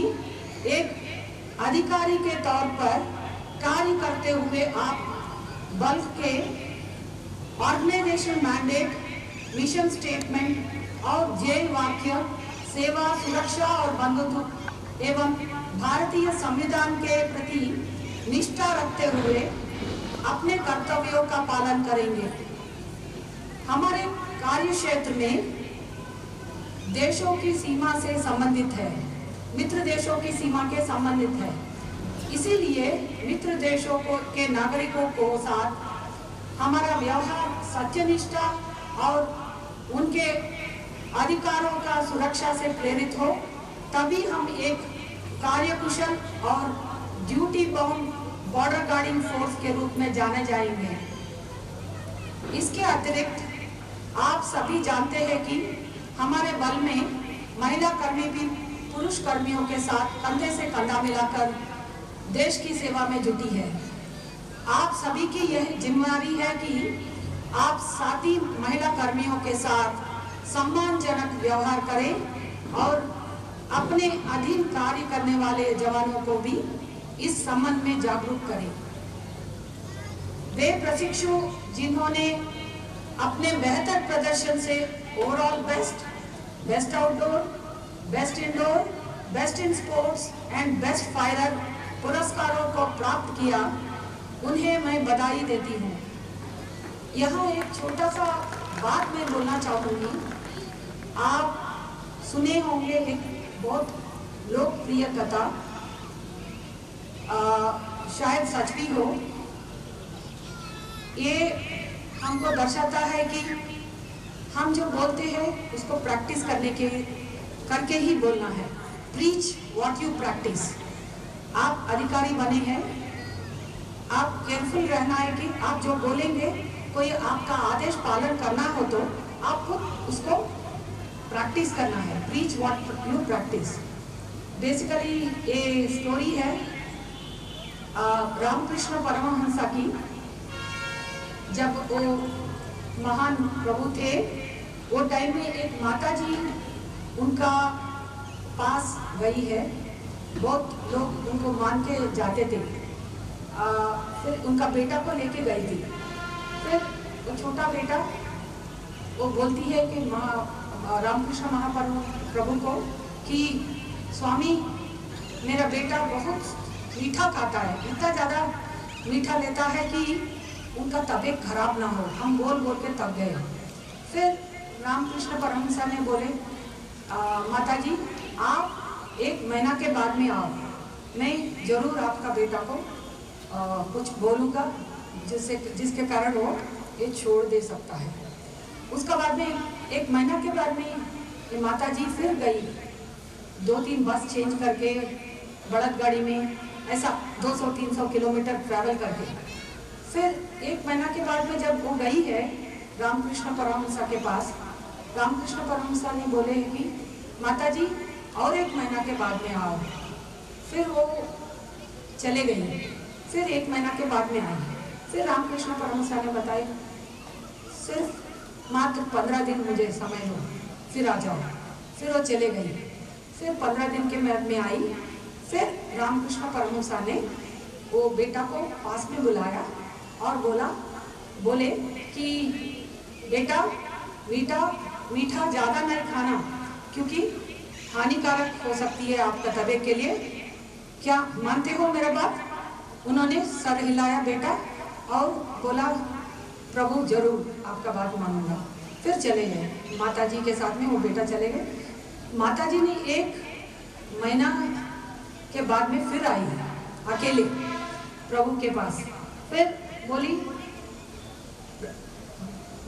एक अधिकारी के तौर पर कार्य करते हुए आप बल के ऑर्गेनाइजेशन मैंडेट, मिशन स्टेटमेंट और ध्येय वाक्य सेवा, सुरक्षा और बंधुत्व एवं भारतीय संविधान के प्रति निष्ठा रखते हुए अपने कर्तव्यों का पालन करेंगे। हमारे कार्य क्षेत्र में देशों की सीमा से संबंधित है, मित्र देशों की सीमा के संबंधित है। इसीलिए मित्र देशों के नागरिकों को साथ हमारा व्यवहार सत्यनिष्ठा और उनके अधिकारों का सुरक्षा से प्रेरित हो, तभी हम एक कार्यकुशल और duty bound border guarding force के रूप में जाने जाएंगे। इसके अतिरिक्त आप सभी जानते हैं कि हमारे बल में महिला कर्मी भी पुरुष कर्मियों के साथ कंधे से कंधा मिलाकर देश की सेवा में जुटी है। आप सभी की यह जिम्मेदारी है कि आप साथी महिला कर्मियों के साथ सम्मानजनक व्यवहार करें और अपने अधीन कार्य करने वाले जवानों को भी इस संबंध में जागरूक करें। वे प्रशिक्षु जिन्होंने अपने बेहतर प्रदर्शन से overall best, best outdoor, best indoor, best in sports and best firer पुरस्कारों को प्राप्त किया, उन्हें मैं बधाई देती हूँ। यहाँ एक छोटा सा बात मैं बोलना चाहूँगी। आप सुने होंगे एक बहुत लोकप्रिय कथा, शायद सच भी हो। ये हमको दर्शाता है कि हम जो बोलते हैं उसको प्रैक्टिस करके ही बोलना है। Preach what you practice. आप अधिकारी बने हैं, आप केयरफुल रहना है कि आप जो बोलेंगे, कोई आपका आदेश पालन करना हो तो आप खुद उसको प्रैक्टिस करना है। Preach what you practice. Basically ये स्टोरी है रामकृष्ण परमहंस की। जब वो महान प्रभु थे, वो टाइम में एक माता जी उनका पास गई है। बहुत लोग उनको मान के जाते थे। फिर उनका बेटा को लेके गई थी। फिर वो छोटा बेटा वो बोलती है कि रामकृष्ण महाप्रभु को कि स्वामी, मेरा बेटा बहुत मीठा खाता है, इतना ज़्यादा मीठा लेता है कि उनका तबीयत खराब ना हो। हम बोल बोल के तब गए। फिर रामकृष्ण परमहंस ने बोले, माता जी आप 1 महीना के बाद में आओ, मैं जरूर आपका बेटा को कुछ बोलूँगा जिसके कारण वो ये छोड़ दे सकता है। उसका बाद में 1 महीना के बाद में माता जी फिर गई, 2-3 बस चेंज करके बड़द गाड़ी में, ऐसा 200-300 किलोमीटर ट्रैवल करके। फिर 1 महीना के बाद में जब वो गई है रामकृष्ण परमहंस के पास, रामकृष्ण परमहंस ने बोले कि माता जी और 1 महीना के बाद में आओ। फिर वो चले गई। फिर 1 महीना के बाद में आई। फिर रामकृष्ण परमहंस ने बताया सिर्फ मात्र 15 दिन मुझे समय दो, फिर आ जाओ। फिर वो चले गई। फिर 15 दिन के बाद में आई। फिर रामकृष्ण परमहंस ने वो बेटा को पास में बुलाया और बोले कि बेटा मीठा ज़्यादा नहीं खाना, क्योंकि हानिकारक हो सकती है आपका तबीयत के लिए। क्या मानते हो मेरा बात? उन्होंने सर हिलाया बेटा और बोला प्रभु जरूर आपका बात मानूंगा। फिर चले गए माताजी के साथ में, वो बेटा चले गए। माताजी ने 1 महीना के बाद में फिर आई अकेले प्रभु के पास। फिर बोली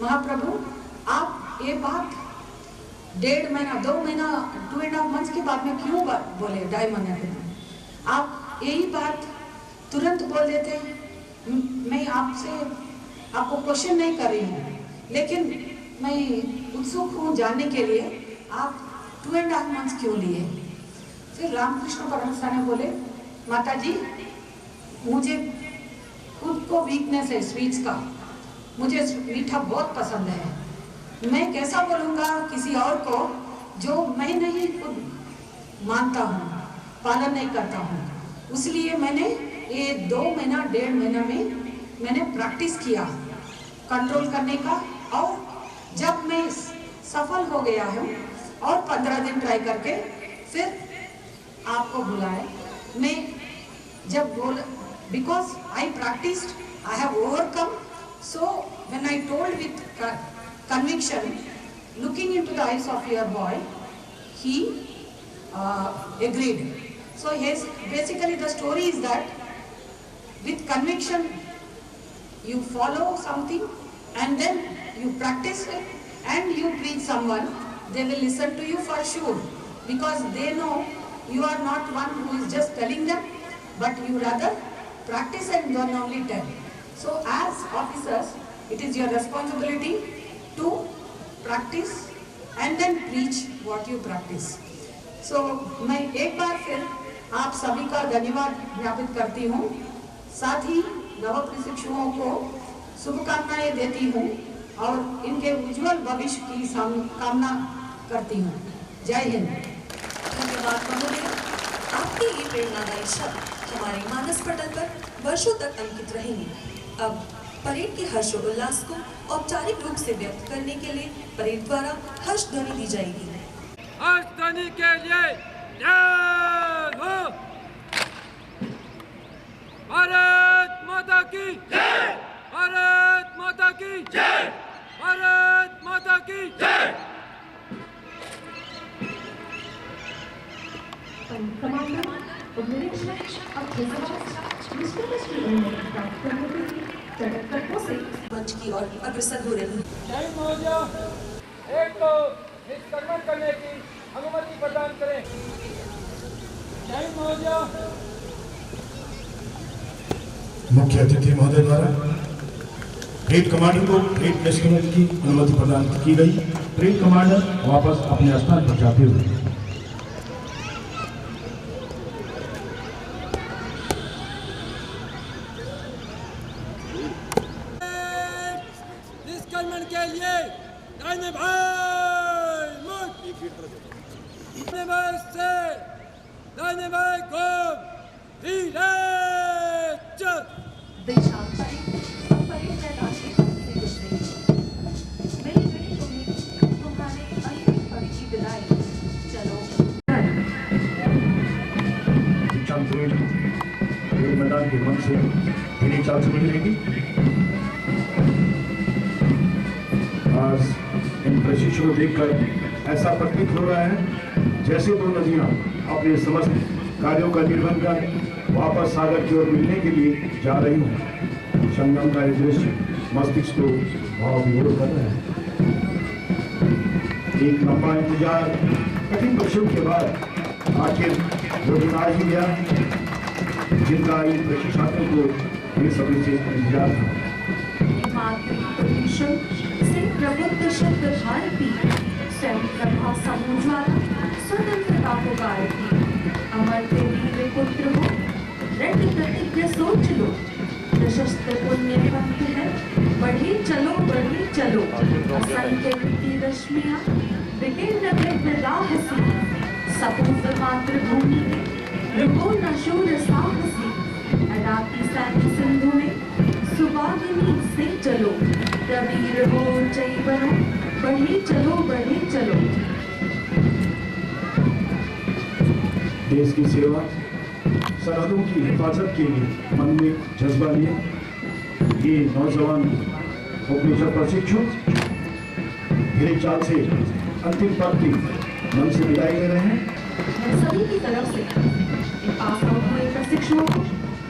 महाप्रभु आप ये बात 1.5 महीना 2 महीना 2.5 मंथ के बाद में क्यों बोले? 2.5 महीने के बाद आप यही बात तुरंत बोल देते। मैं आपको क्वेश्चन नहीं कर रही हूँ, लेकिन मैं उत्सुक हूँ जानने के लिए आप 2.5 मंथ क्यों लिए? फिर रामकृष्ण परमहंस ने बोले माताजी मुझे खुद को वीकनेस है स्वीट्स का, मुझे मीठा बहुत पसंद है। मैं कैसा बोलूँगा किसी और को जो मैं नहीं खुद मानता हूँ, पालन नहीं करता हूँ। इसलिए मैंने ये 2 महीना 1.5 महीना में मैंने प्रैक्टिस किया कंट्रोल करने का, और जब मैं सफल हो गया हूँ और 15 दिन ट्राई करके फिर आपको बुलाया। मैं जब because I practised, I have overcome, so when I told with conviction, looking into the eyes of your boy, he agreed. So yes, basically the story is that with conviction you follow something and then you practice it and you preach someone, they will listen to you for sure, because they know you are not one who is just telling them, but you rather practice and then only tell. So as officers, it is your responsibility to practice and then preach what you practice. So मैं एक बार फिर आप सभी का धन्यवाद ज्ञापित करती हूँ, साथ ही नव प्रशिक्षुओं को शुभकामनाएं देती हूँ और इनके उज्जवल भविष्य की कामना करती हूँ। जय हिंद। धन्यवाद महोदय, आपके ये प्रेरणादायी शब्द हमारे मानस पटल पर वर्षों तक अंकित रहेंगे। अब परेड के हर्षोल्लास को औपचारिक रूप से व्यक्त करने के लिए परेड द्वारा हर्ष ध्वनि दी जाएगी। हर्ष ध्वनि के लिए जय हो। भारत माता की जय, भारत माता की जय, भारत माता की जय। कमांडर और निरीक्षक अब प्राप्त करने के लिए चटकटों से मंच की ओर अग्रसर हो रही है। जय महोदय, एक को निष्क्रमण करने की अनुमति प्रदान करें। जय महोदय। मुख्य अतिथि महोदय द्वारा परेड कमांडर को परेड निष्क्रमण की अनुमति प्रदान की गई। परेड कमांडर वापस अपने स्थान पर जाते हुए निष्क्रमण के लिए दाहिने भाई से दाहिने भाई को धीरे चल। दीक्षांत परेड परेड मैदान के से गुजरेगी। मेरी बड़ी उम्मीद तुम्हारे अंतिम पल की विदाई। चलो दीक्षांत परेड मैदान के मंच से धीरे चाल से गुजरेगी। आज इन प्रशिक्षु को देखकर ऐसा प्रतीत हो रहा है जैसे दो नदियां अपने समस्त कार्यों का निर्वहन कर वापस सागर की ओर मिलने के लिए जा रही हूँ। संगम का ये दृश्य मस्तिष्क को भाव विभोर कर रहा है। एक लंबा इंतजार कठिन वर्षों के बाद आखिर वो दिन आ ही गया जिनका इन प्रशिक्षार्थियों को ये सभी से इंतजार था। प्रबुद्ध शब्द भारती स्वयं प्रभा समुज्वाला स्वतंत्रता को भारती अमर तेरी वे पुत्र हो दृढ़ प्रतिज्ञा सोच लो प्रशस्त पुण्य पंथ है, बढ़े चलो असंख्य की रश्मियां विकीर्ण राह सी, सपूत मातृभूमि में रुको न शूर साहसी, अडाकी सैन्य सिंधु में सुवागिनी से चलो, प्रवीर हो जय बनो, बढ़े चलो। देश की सेवा, सरहदों की हिफाजत के लिए मन में जज्बा लिए ये नौजवान उपनिषद प्रशिक्षु मेरे चाल से अंतिम पद की मन से विदाई ले रहे हैं। मैं सभी की तरफ से इन पास आउट हुए प्रशिक्षुओं को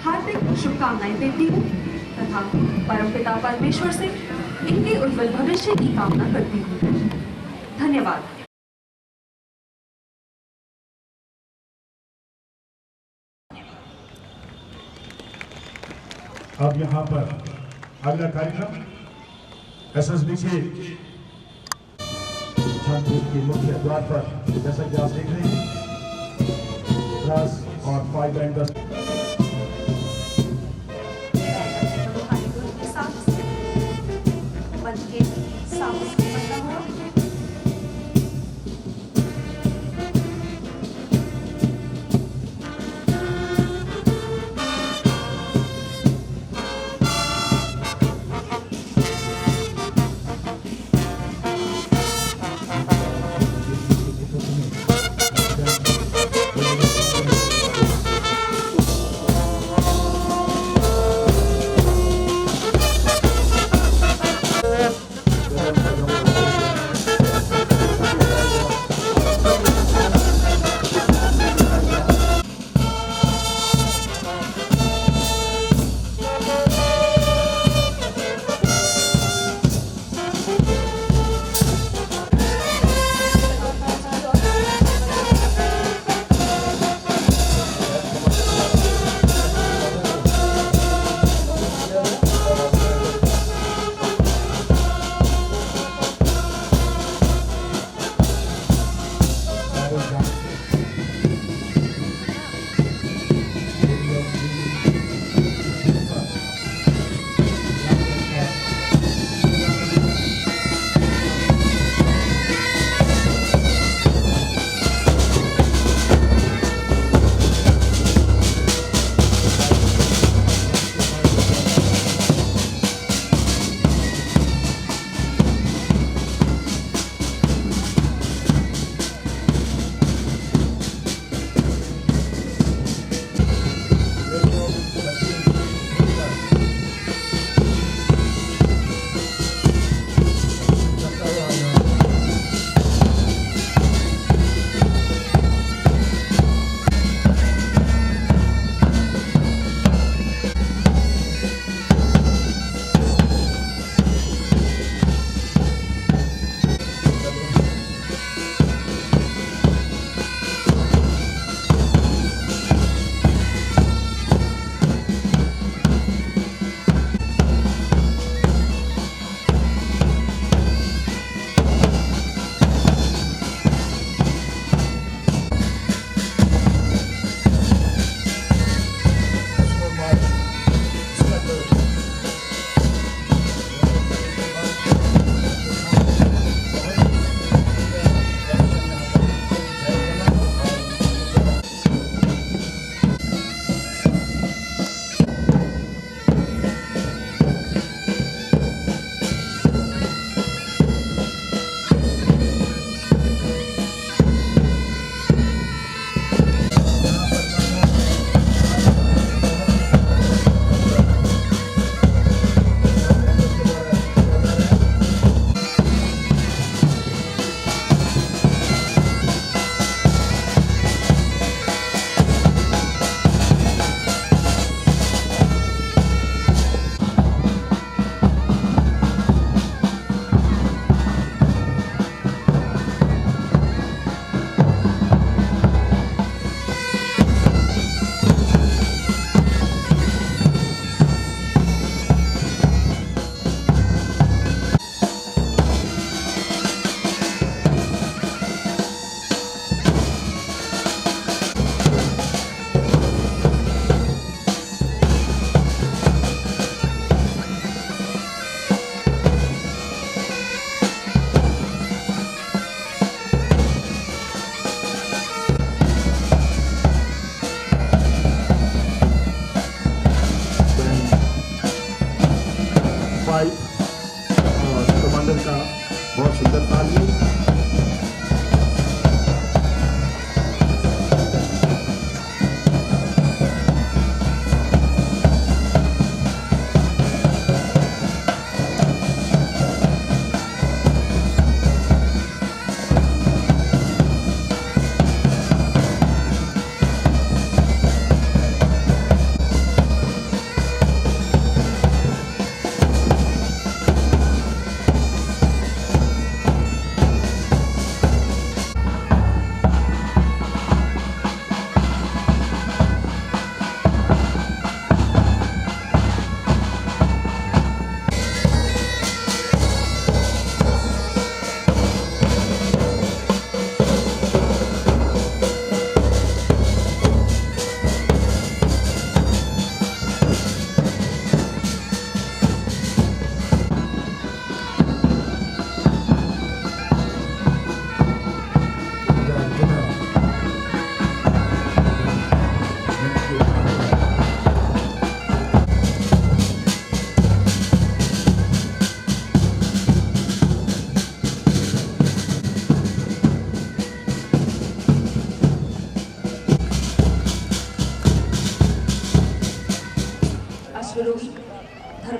हार्दिक शुभकामनाएं देती हूँ तथा परमपिता परमेश्वर से इनके उज्जवल भविष्य की कामना करती हूँ। धन्यवाद। अब यहाँ पर अगला कार्यक्रम एसएसबी के छात्रों के मुख्य द्वार पर, जैसा कि आप देख रहे हैं, 10 और 5 band 10 Thank you.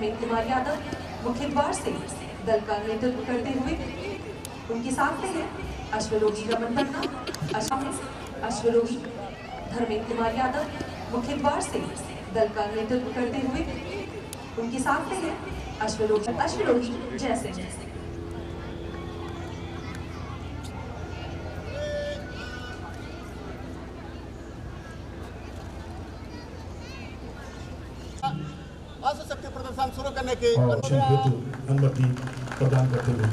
Dharmendra Kumar Yadav मुख्य द्वार से दल का नेतृत्व करते हुए, उनके साथ में है अश्वरोही रमन पन्ना, अश्वरोही धर्मेंद्र कुमार यादव मुख्य द्वार से दल का नेतृत्व करते हुए, उनके साथ में है अश्वरोही जयसिंह। शक्ति प्रदर्शन शुरू करने की अनुमति प्रदान करते हुए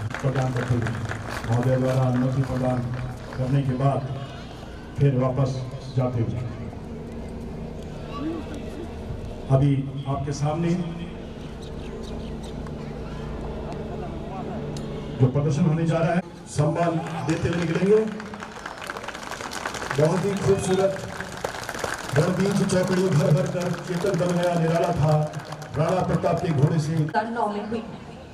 महोदय द्वारा अनुमति प्रदान करने के बाद फिर वापस जाते हुए अभी आपके सामने जो प्रदर्शन होने जा रहा है, सम्मान देते हुए निकलेंगे। बहुत ही खूबसूरत रणबीर चौकड़ी भर भर कर चेतन बन गया, निराला था राणा प्रताप के घोड़े से। 9 में हुई।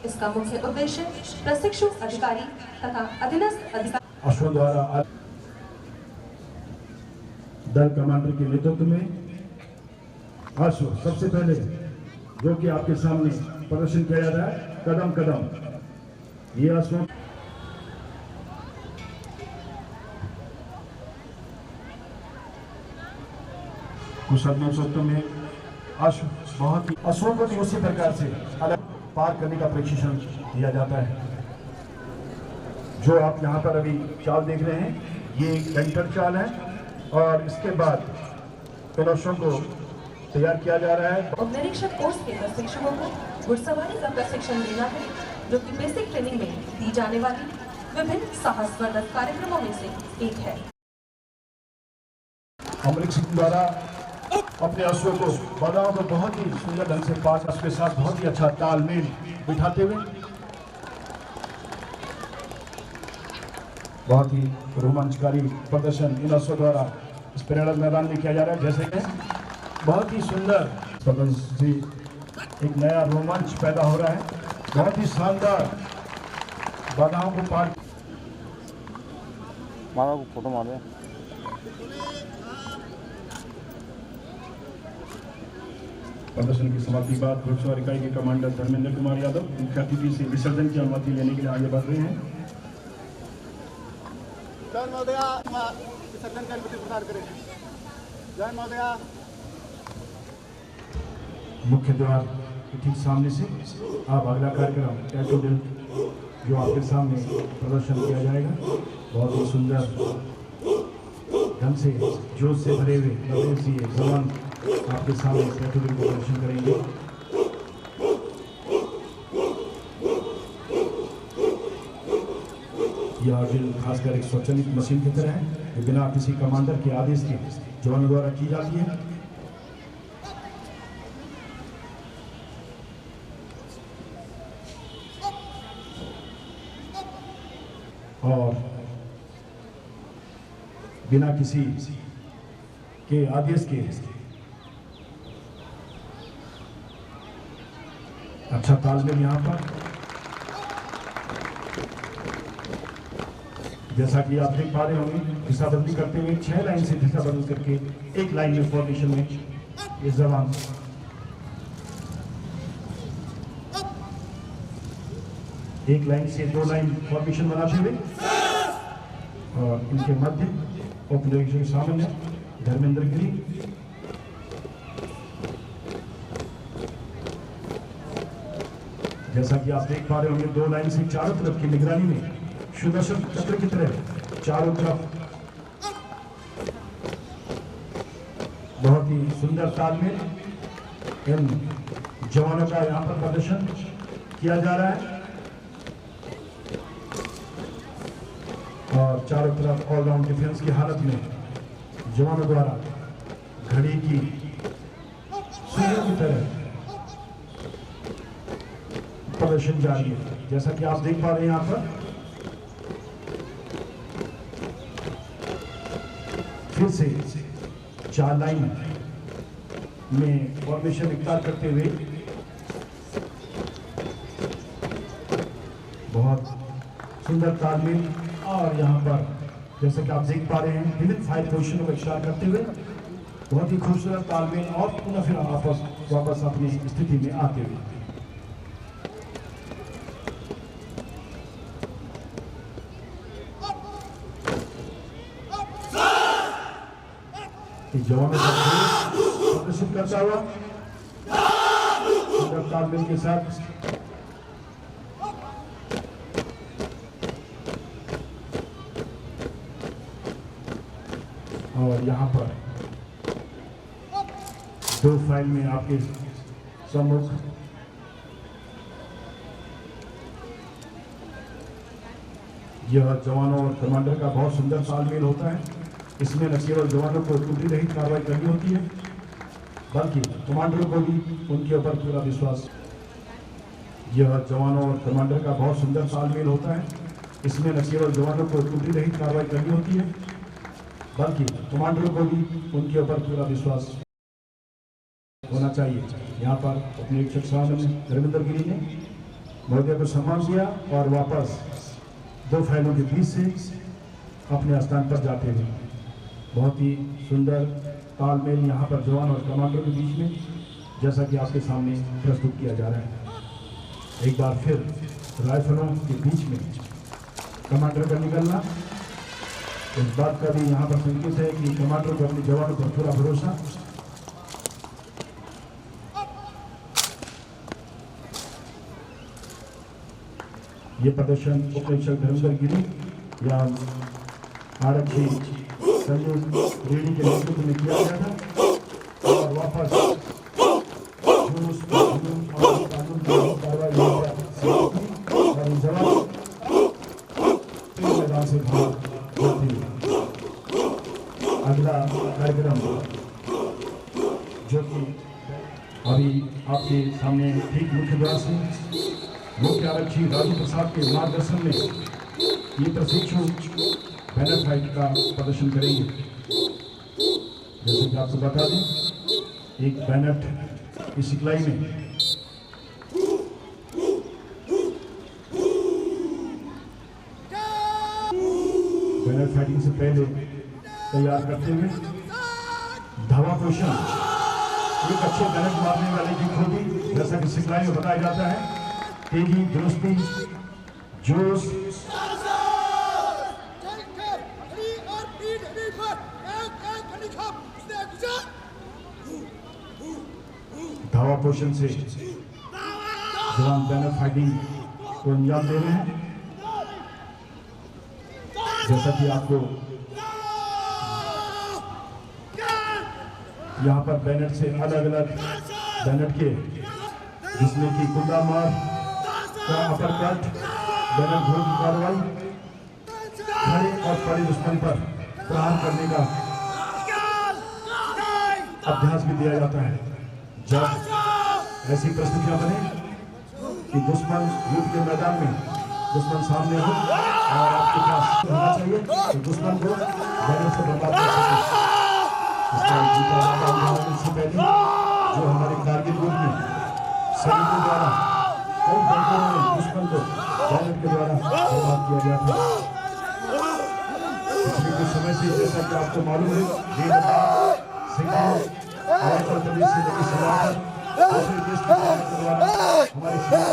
इसका मुख्य उद्देश्य प्रशिक्षु अधिकारी तथा अधीनस्थ अधिकारी अश्व द्वारा दल कमांडर के नेतृत्व में अश्व सबसे पहले जो कि आपके सामने प्रदर्शन किया जा रहा है, कदम कदम ये अश्व कुछ नेतृत्व में अश्व बहुत ही अश्वों को भी उसी प्रकार से अलग पार करने का प्रशिक्षण दिया जाता है। जो आप यहाँ पर अभी चाल देख रहे हैं, ये कैंटर चाल है और इसके बाद इन अश्वों को तैयार किया जा रहा है। उप निरीक्षक कोर्स के प्रशिक्षुओं को घुड़सवारी का प्रशिक्षण देना है, जो कि बेसिक ट्रेनिंग में दी जाने वाली विभिन्न साहसवर्धक कार्यक्रमों में से एक है। अमृत द्वारा अपने अश्वों को बाधाओं को बहुत ही सुंदर ढंग से पास उसके साथ बहुत ही अच्छा तालमेल बिठाते हुए बहुत ही रोमांचकारी प्रदर्शन इन अश्वों द्वारा इस पर्यटन मैदान में किया जा रहा है। जैसे कि बहुत ही सुंदर प्रदर्शन से एक नया रोमांच पैदा हो रहा है, बहुत ही शानदार बाधाओं को पार मारा फोटो मारे प्रदर्शन की समाप्ति के बाद घुड़सवार इकाई के कमांडर धर्मेंद्र कुमार यादव मुख्य अतिथि से विसर्जन की अनुमति लेने के लिए आगे बढ़ रहे हैं। जय महोदय, विसर्जन की अनुमति प्रदान करें। जय महोदय। मुख्य द्वार के ठीक सामने से आप अगला कार्यक्रम टैटू दिल जो आपके सामने प्रदर्शन किया जाएगा, बहुत ही सुंदर ढंग से जोश से भरे हुए प्रदेशी जवान आपके सामने टैटू दिल को प्रदर्शन करेंगे। यह दिल खासकर एक स्वचालित मशीन की तरह है, जो बिना किसी कमांडर के आदेश के जवानों द्वारा की जाती है। और बिना किसी के आदेश के अच्छा तालमेल यहाँ पर, जैसा कि आप देख पा रहे होंगे, दिशाबंदी करते हुए 6 लाइन से दिशाबंदी करके एक लाइन में फॉर्मेशन में ये जवान एक लाइन से 2 लाइन फॉर्मेशन बनाते हुए और इनके मध्य उप निरीक्षक सामान्य धर्मेंद्र गिरी, जैसा कि आप देख पा रहे होंगे 2 लाइन से चारों तरफ की निगरानी में सुदर्शन चक्र की तरह चारों तरफ बहुत ही सुंदर तालमेल इन जवानों का यहाँ पर प्रदर्शन किया जा रहा है और चारों तरफ ऑलराउंड डिफेंस की हालत में जवानों द्वारा घड़ी की सुइयों की तरह प्रदर्शन जारी है। जैसा कि आप देख पा रहे हैं यहाँ पर फिर से 4 लाइन में फॉर्मेशन इख्तियार करते हुए बहुत सुंदर तालमेल और यहाँ पर जैसा कि आप देख पा रहे हैं विविध फाइव पोजिशनों को इख्तियार करते हुए बहुत ही खूबसूरत तालमेल और पुनः फिर वापस अपनी स्थिति में आते हुए कि जवानों का खेल प्रदर्शित करता हुआ सुंदर तालमेल के साथ और यहाँ पर 2 फाइल में आपके सम्मुख यह जवानों और कमांडर का बहुत सुंदर तालमेल होता है। इसमें न केवल जवानों को त्रुटि रहित कार्रवाई करनी होती है, बल्कि कमांडरों को भी उनके ऊपर पूरा विश्वास। यह जवानों और कमांडर का बहुत सुंदर तालमेल होता है। इसमें न केवल जवानों को त्रुटि रहित कार्रवाई करनी होती है, बल्कि कमांडरों को भी उनके ऊपर पूरा विश्वास होना चाहिए। यहाँ पर अपने निरीक्षक साहब धर्मेंद्र गिरी ने महोदय को सम्मान दिया और वापस 2 फाइलों के बीच से अपने स्थान पर जाते हुए बहुत ही सुंदर तालमेल यहाँ पर जवान और कमांडर के बीच में जैसा कि आपके सामने प्रस्तुत किया जा रहा है। एक बार फिर राइफलों के बीच में कमांडर का निकलना इस बात का भी यहाँ पर संकेत है कि कमांडर को अपने जवानों पर पूरा भरोसा। ये प्रदर्शन उप निरीक्षक धर्मेंद्र गिरी या आरक्षी संजय रेड्डी के नेतृत्व में किया गया था और वापस जुलूस और कानून की कार्रवाई और जवान मैदान से बाहर जाते हुए अगला कार्यक्रम जो कि अभी आपके सामने ठीक मुख्य द्वार से मुख्य आरक्षी राजू प्रसाद के मार्गदर्शन में ये प्रशिक्षु बैनर फाइट का प्रदर्शन करेंगे। जैसे कि आपको बता दें, एक बैनर इस सिखलाई में बैनर फाइटिंग से पहले तैयार करते हुए धावा पोषण एक अच्छे बैनर मारने वाले की खूबी, जैसा कि सिखलाई में बताया जाता है, तेजी, दुरुस्ती, जोश, धावा पोषण से जवान बैनर फाइटिंग को अंजाम दे रहे हैं। जैसा कि आपको यहाँ पर बैनर से अलग अलग बैनर के जिसमें कि कुंडा मार का अपरकट, बैनर घोड़ की कार्रवाई, खड़े और पड़े दुश्मन पर प्रहार करने का अभ्यास भी दिया जाता है। जब ऐसी परिस्थितियां बने कि दुश्मन युद्ध के मैदान में दुश्मन सामने हो और आपके पास होना चाहिए तो दुश्मन को बैनर से बर्बाद कर सके। इसका उदाहरण से पहले जो हमारे कारगिल युद्ध में सैनिकों द्वारा कई बंकरों में दुश्मन को बैनर के द्वारा बर्बाद किया गया था। पिछले कुछ समय से जैसा कि आपको मालूम है, अरुणाचल प्रदेश से लेकर सीमा पर दूसरे देश के द्वारा हमारी सीमा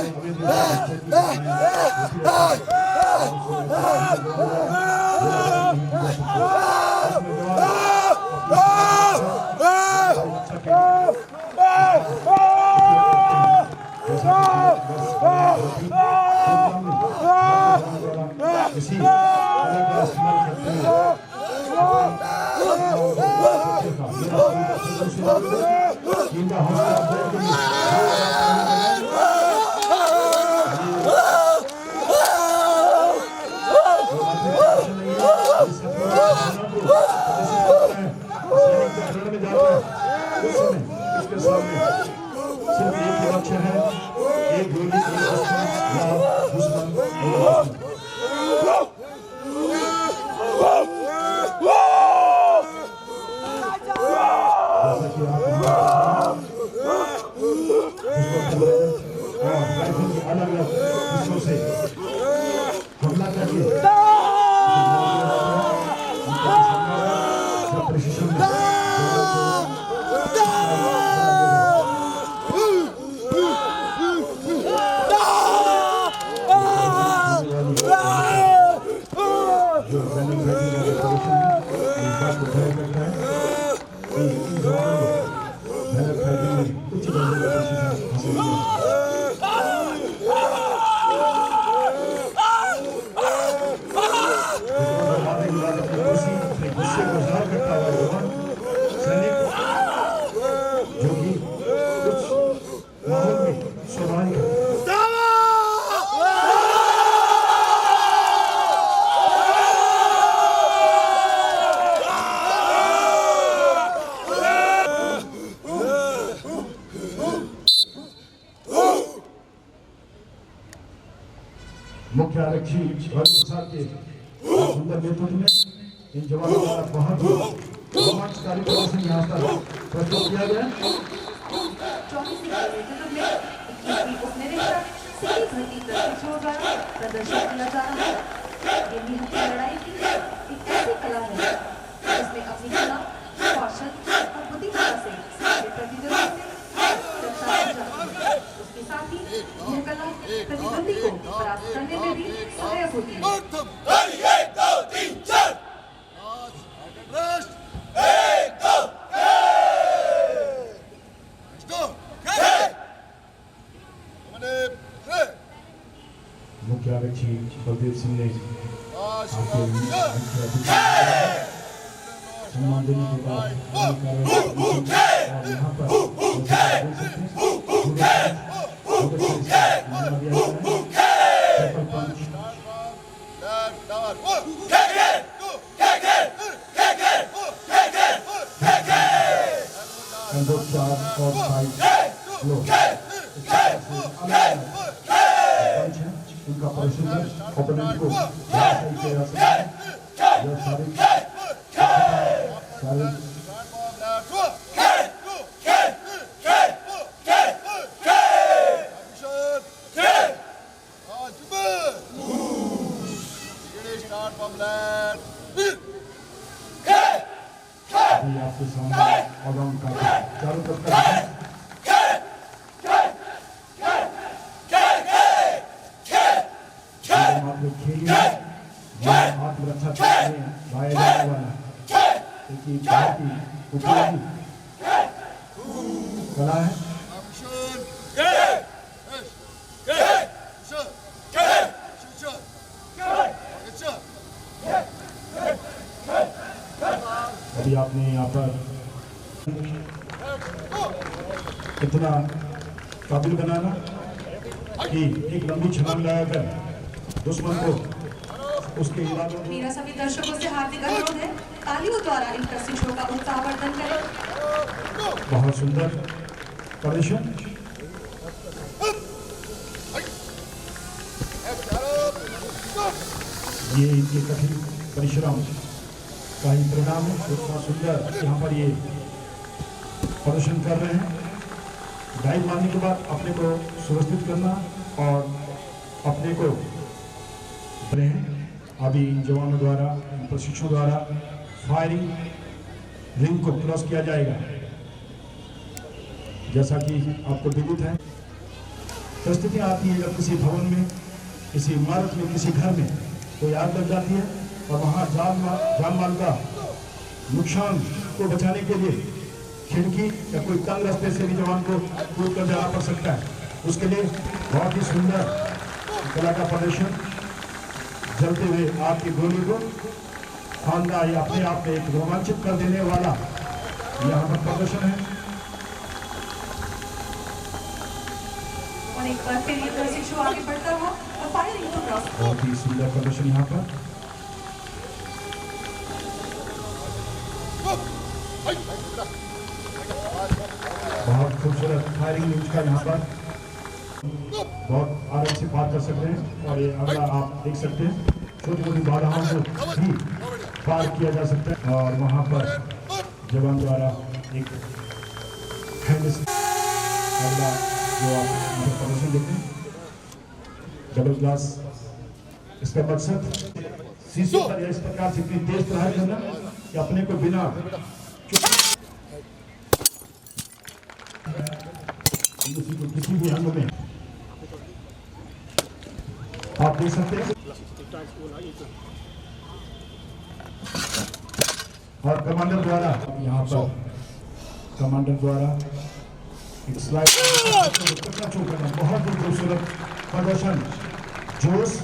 इसी सिर्फ एक लक्ष्य है, एक गोली, एक दुश्मन। अलग अलग हिस्सों से हमला करके प्रशिक्षण इन जवानों को मेहनत करते हुए उच्च दर्जे का प्रशिक्षण हासिल किया। गुस्से को ज़ाहिर करता हुआ जवान सैनिक जो कि कुछ माहौल में स्वाभाविक है। मुख्य आरक्षी प्रसाद के सुंदर नेतृत्व में इन जवानों द्वारा बहुत रोमांचकारी प्रदर्शन यहाँ पर प्रस्तुत किया गया। 24वीं नेतृत्व में 21वीं उपनिरीक्षक सिटी भर्ती प्रशिक्षुओं द्वारा प्रदर्शन किया जा रहा है। ये निहत्थी लड़ाई की एक ऐसी कला है जिसमें अपनी कला, कौशल और बुद्धिमत्ता से प्रतिद्वंदी से रक्षा की जाती है। उसके साथ ही यह कला प्रतिद्वंदी को परास्त करने में भी सहायक होती है। मुख्य आरक्षी बलदेव सिंह ने सम्मान देने के बाद यहाँ पर उनका प्रशिक्षण ओपोनेंट को सही किया जा सकता है। यह सारे आपके सामने ऑलराउंड का चारों तरफ का खेलिए आत्मरक्षा करने भाई जाने वाला एक बहुत ही उपयोगी कला है। अभी आपने यहाँ पर इतना काबिल बनाना कि एक लंबी छलांग लगाकर दुश्मन को उसके इरादों को। मेरा सभी दर्शकों से हार्दिक अनुरोध है, तालियों द्वारा इन प्रशिक्षुओं का उत्साहवर्धन करें। बहुत सुंदर प्रदर्शन। ये इनके कठिन परिश्रम का ही परिणाम है। बहुत सुंदर यहाँ पर ये प्रदर्शन कर रहे हैं। गाइड मारने के बाद अपने को सुरक्षित करना और अपने को रहे हैं। अभी इन जवानों द्वारा, प्रशिक्षुओं द्वारा फायरिंग रिंग को क्रॉस किया जाएगा। जैसा कि आपको विदित है, परिस्थितियाँ आती है जब किसी भवन में, किसी इमारत में, किसी घर में कोई आग लग जाती है और वहाँ जान माल का नुकसान को बचाने के लिए खिड़की या कोई तंग रास्ते से भी जवान को कूद कर जाना पड़ सकता है। उसके लिए बहुत ही सुंदर कला का प्रदर्शन, जलते हुए आग की गोली को खानदान अपने आप में एक रोमांचित कर देने वाला यहाँ पर प्रदर्शन है। और एक बार फिर ये प्रशिक्षु आगे बढ़ता हुआ और फायरिंग को क्रॉस। बहुत ही सुंदर प्रदर्शन यहाँ पर। बहुत खूबसूरत फायरिंग रेंज का यहाँ पर बहुत आराम से पार कर सकते हैं। और ये अगला आप देख सकते हैं, छोटी छोटी बाधाओं को भी पार किया जा सकता है। और वहाँ पर जवान द्वारा एक अगला जो आप प्रदर्शन देखते हैं, डबल ग्लास, इसका मकसद शीशों पर इस प्रकार से इतनी तेज प्रहार करना कि अपने को बिना किसी भी अंग में आप देख सकते हैं। और कमांडर द्वारा यहाँ पर कमांडर द्वारा एक स्लाइड बहुत ही खूबसूरत प्रदर्शन, जोश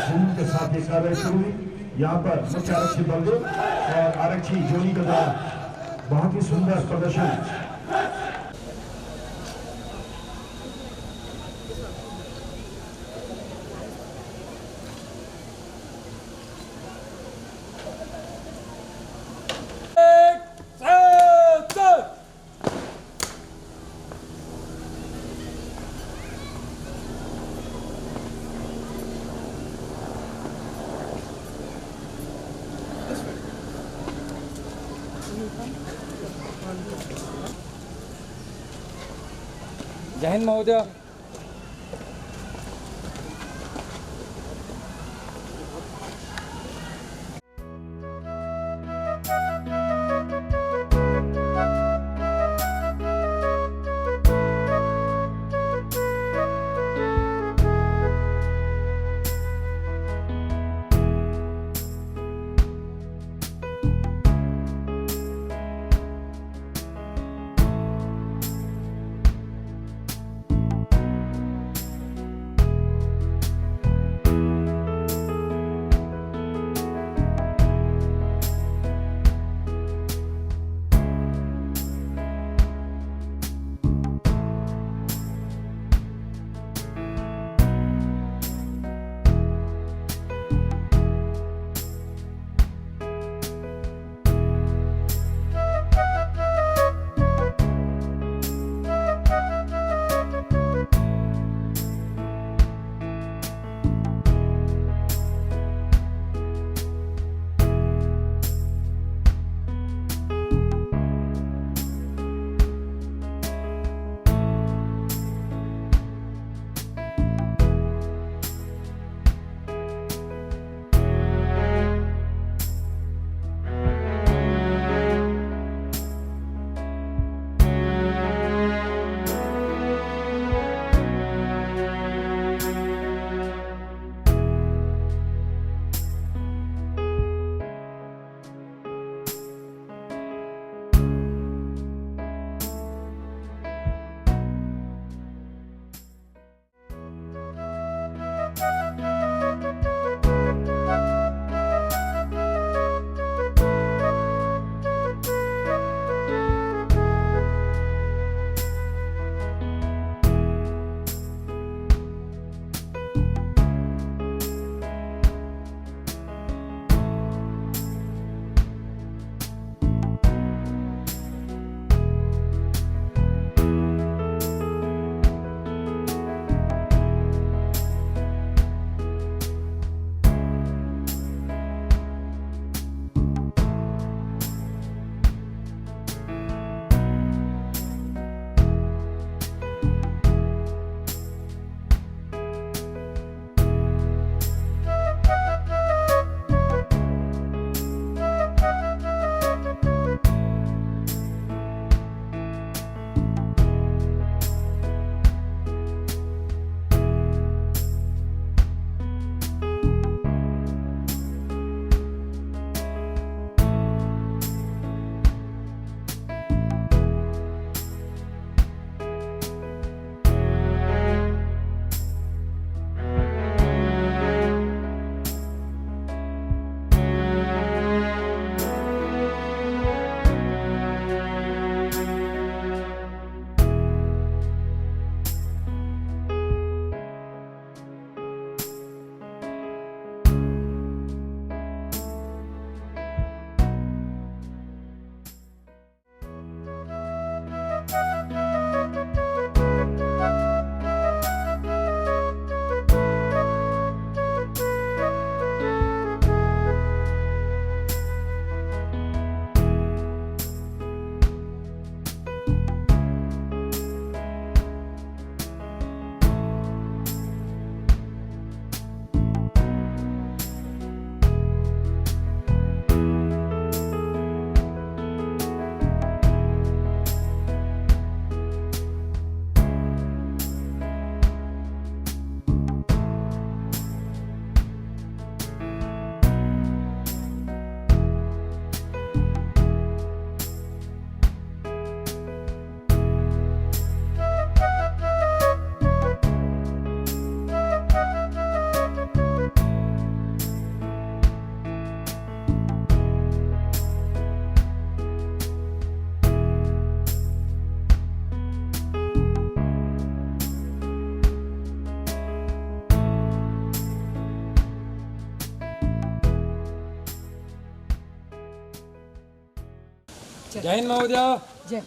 जुनून के साथ ये कार्रवाई शुरू हुई। यहाँ पर मुख्य आरक्षी बलदेव और आरक्षी जोड़ी के द्वारा बहुत ही सुंदर प्रदर्शन। जय हिंद महोदय। जय हिंद महोदय। जय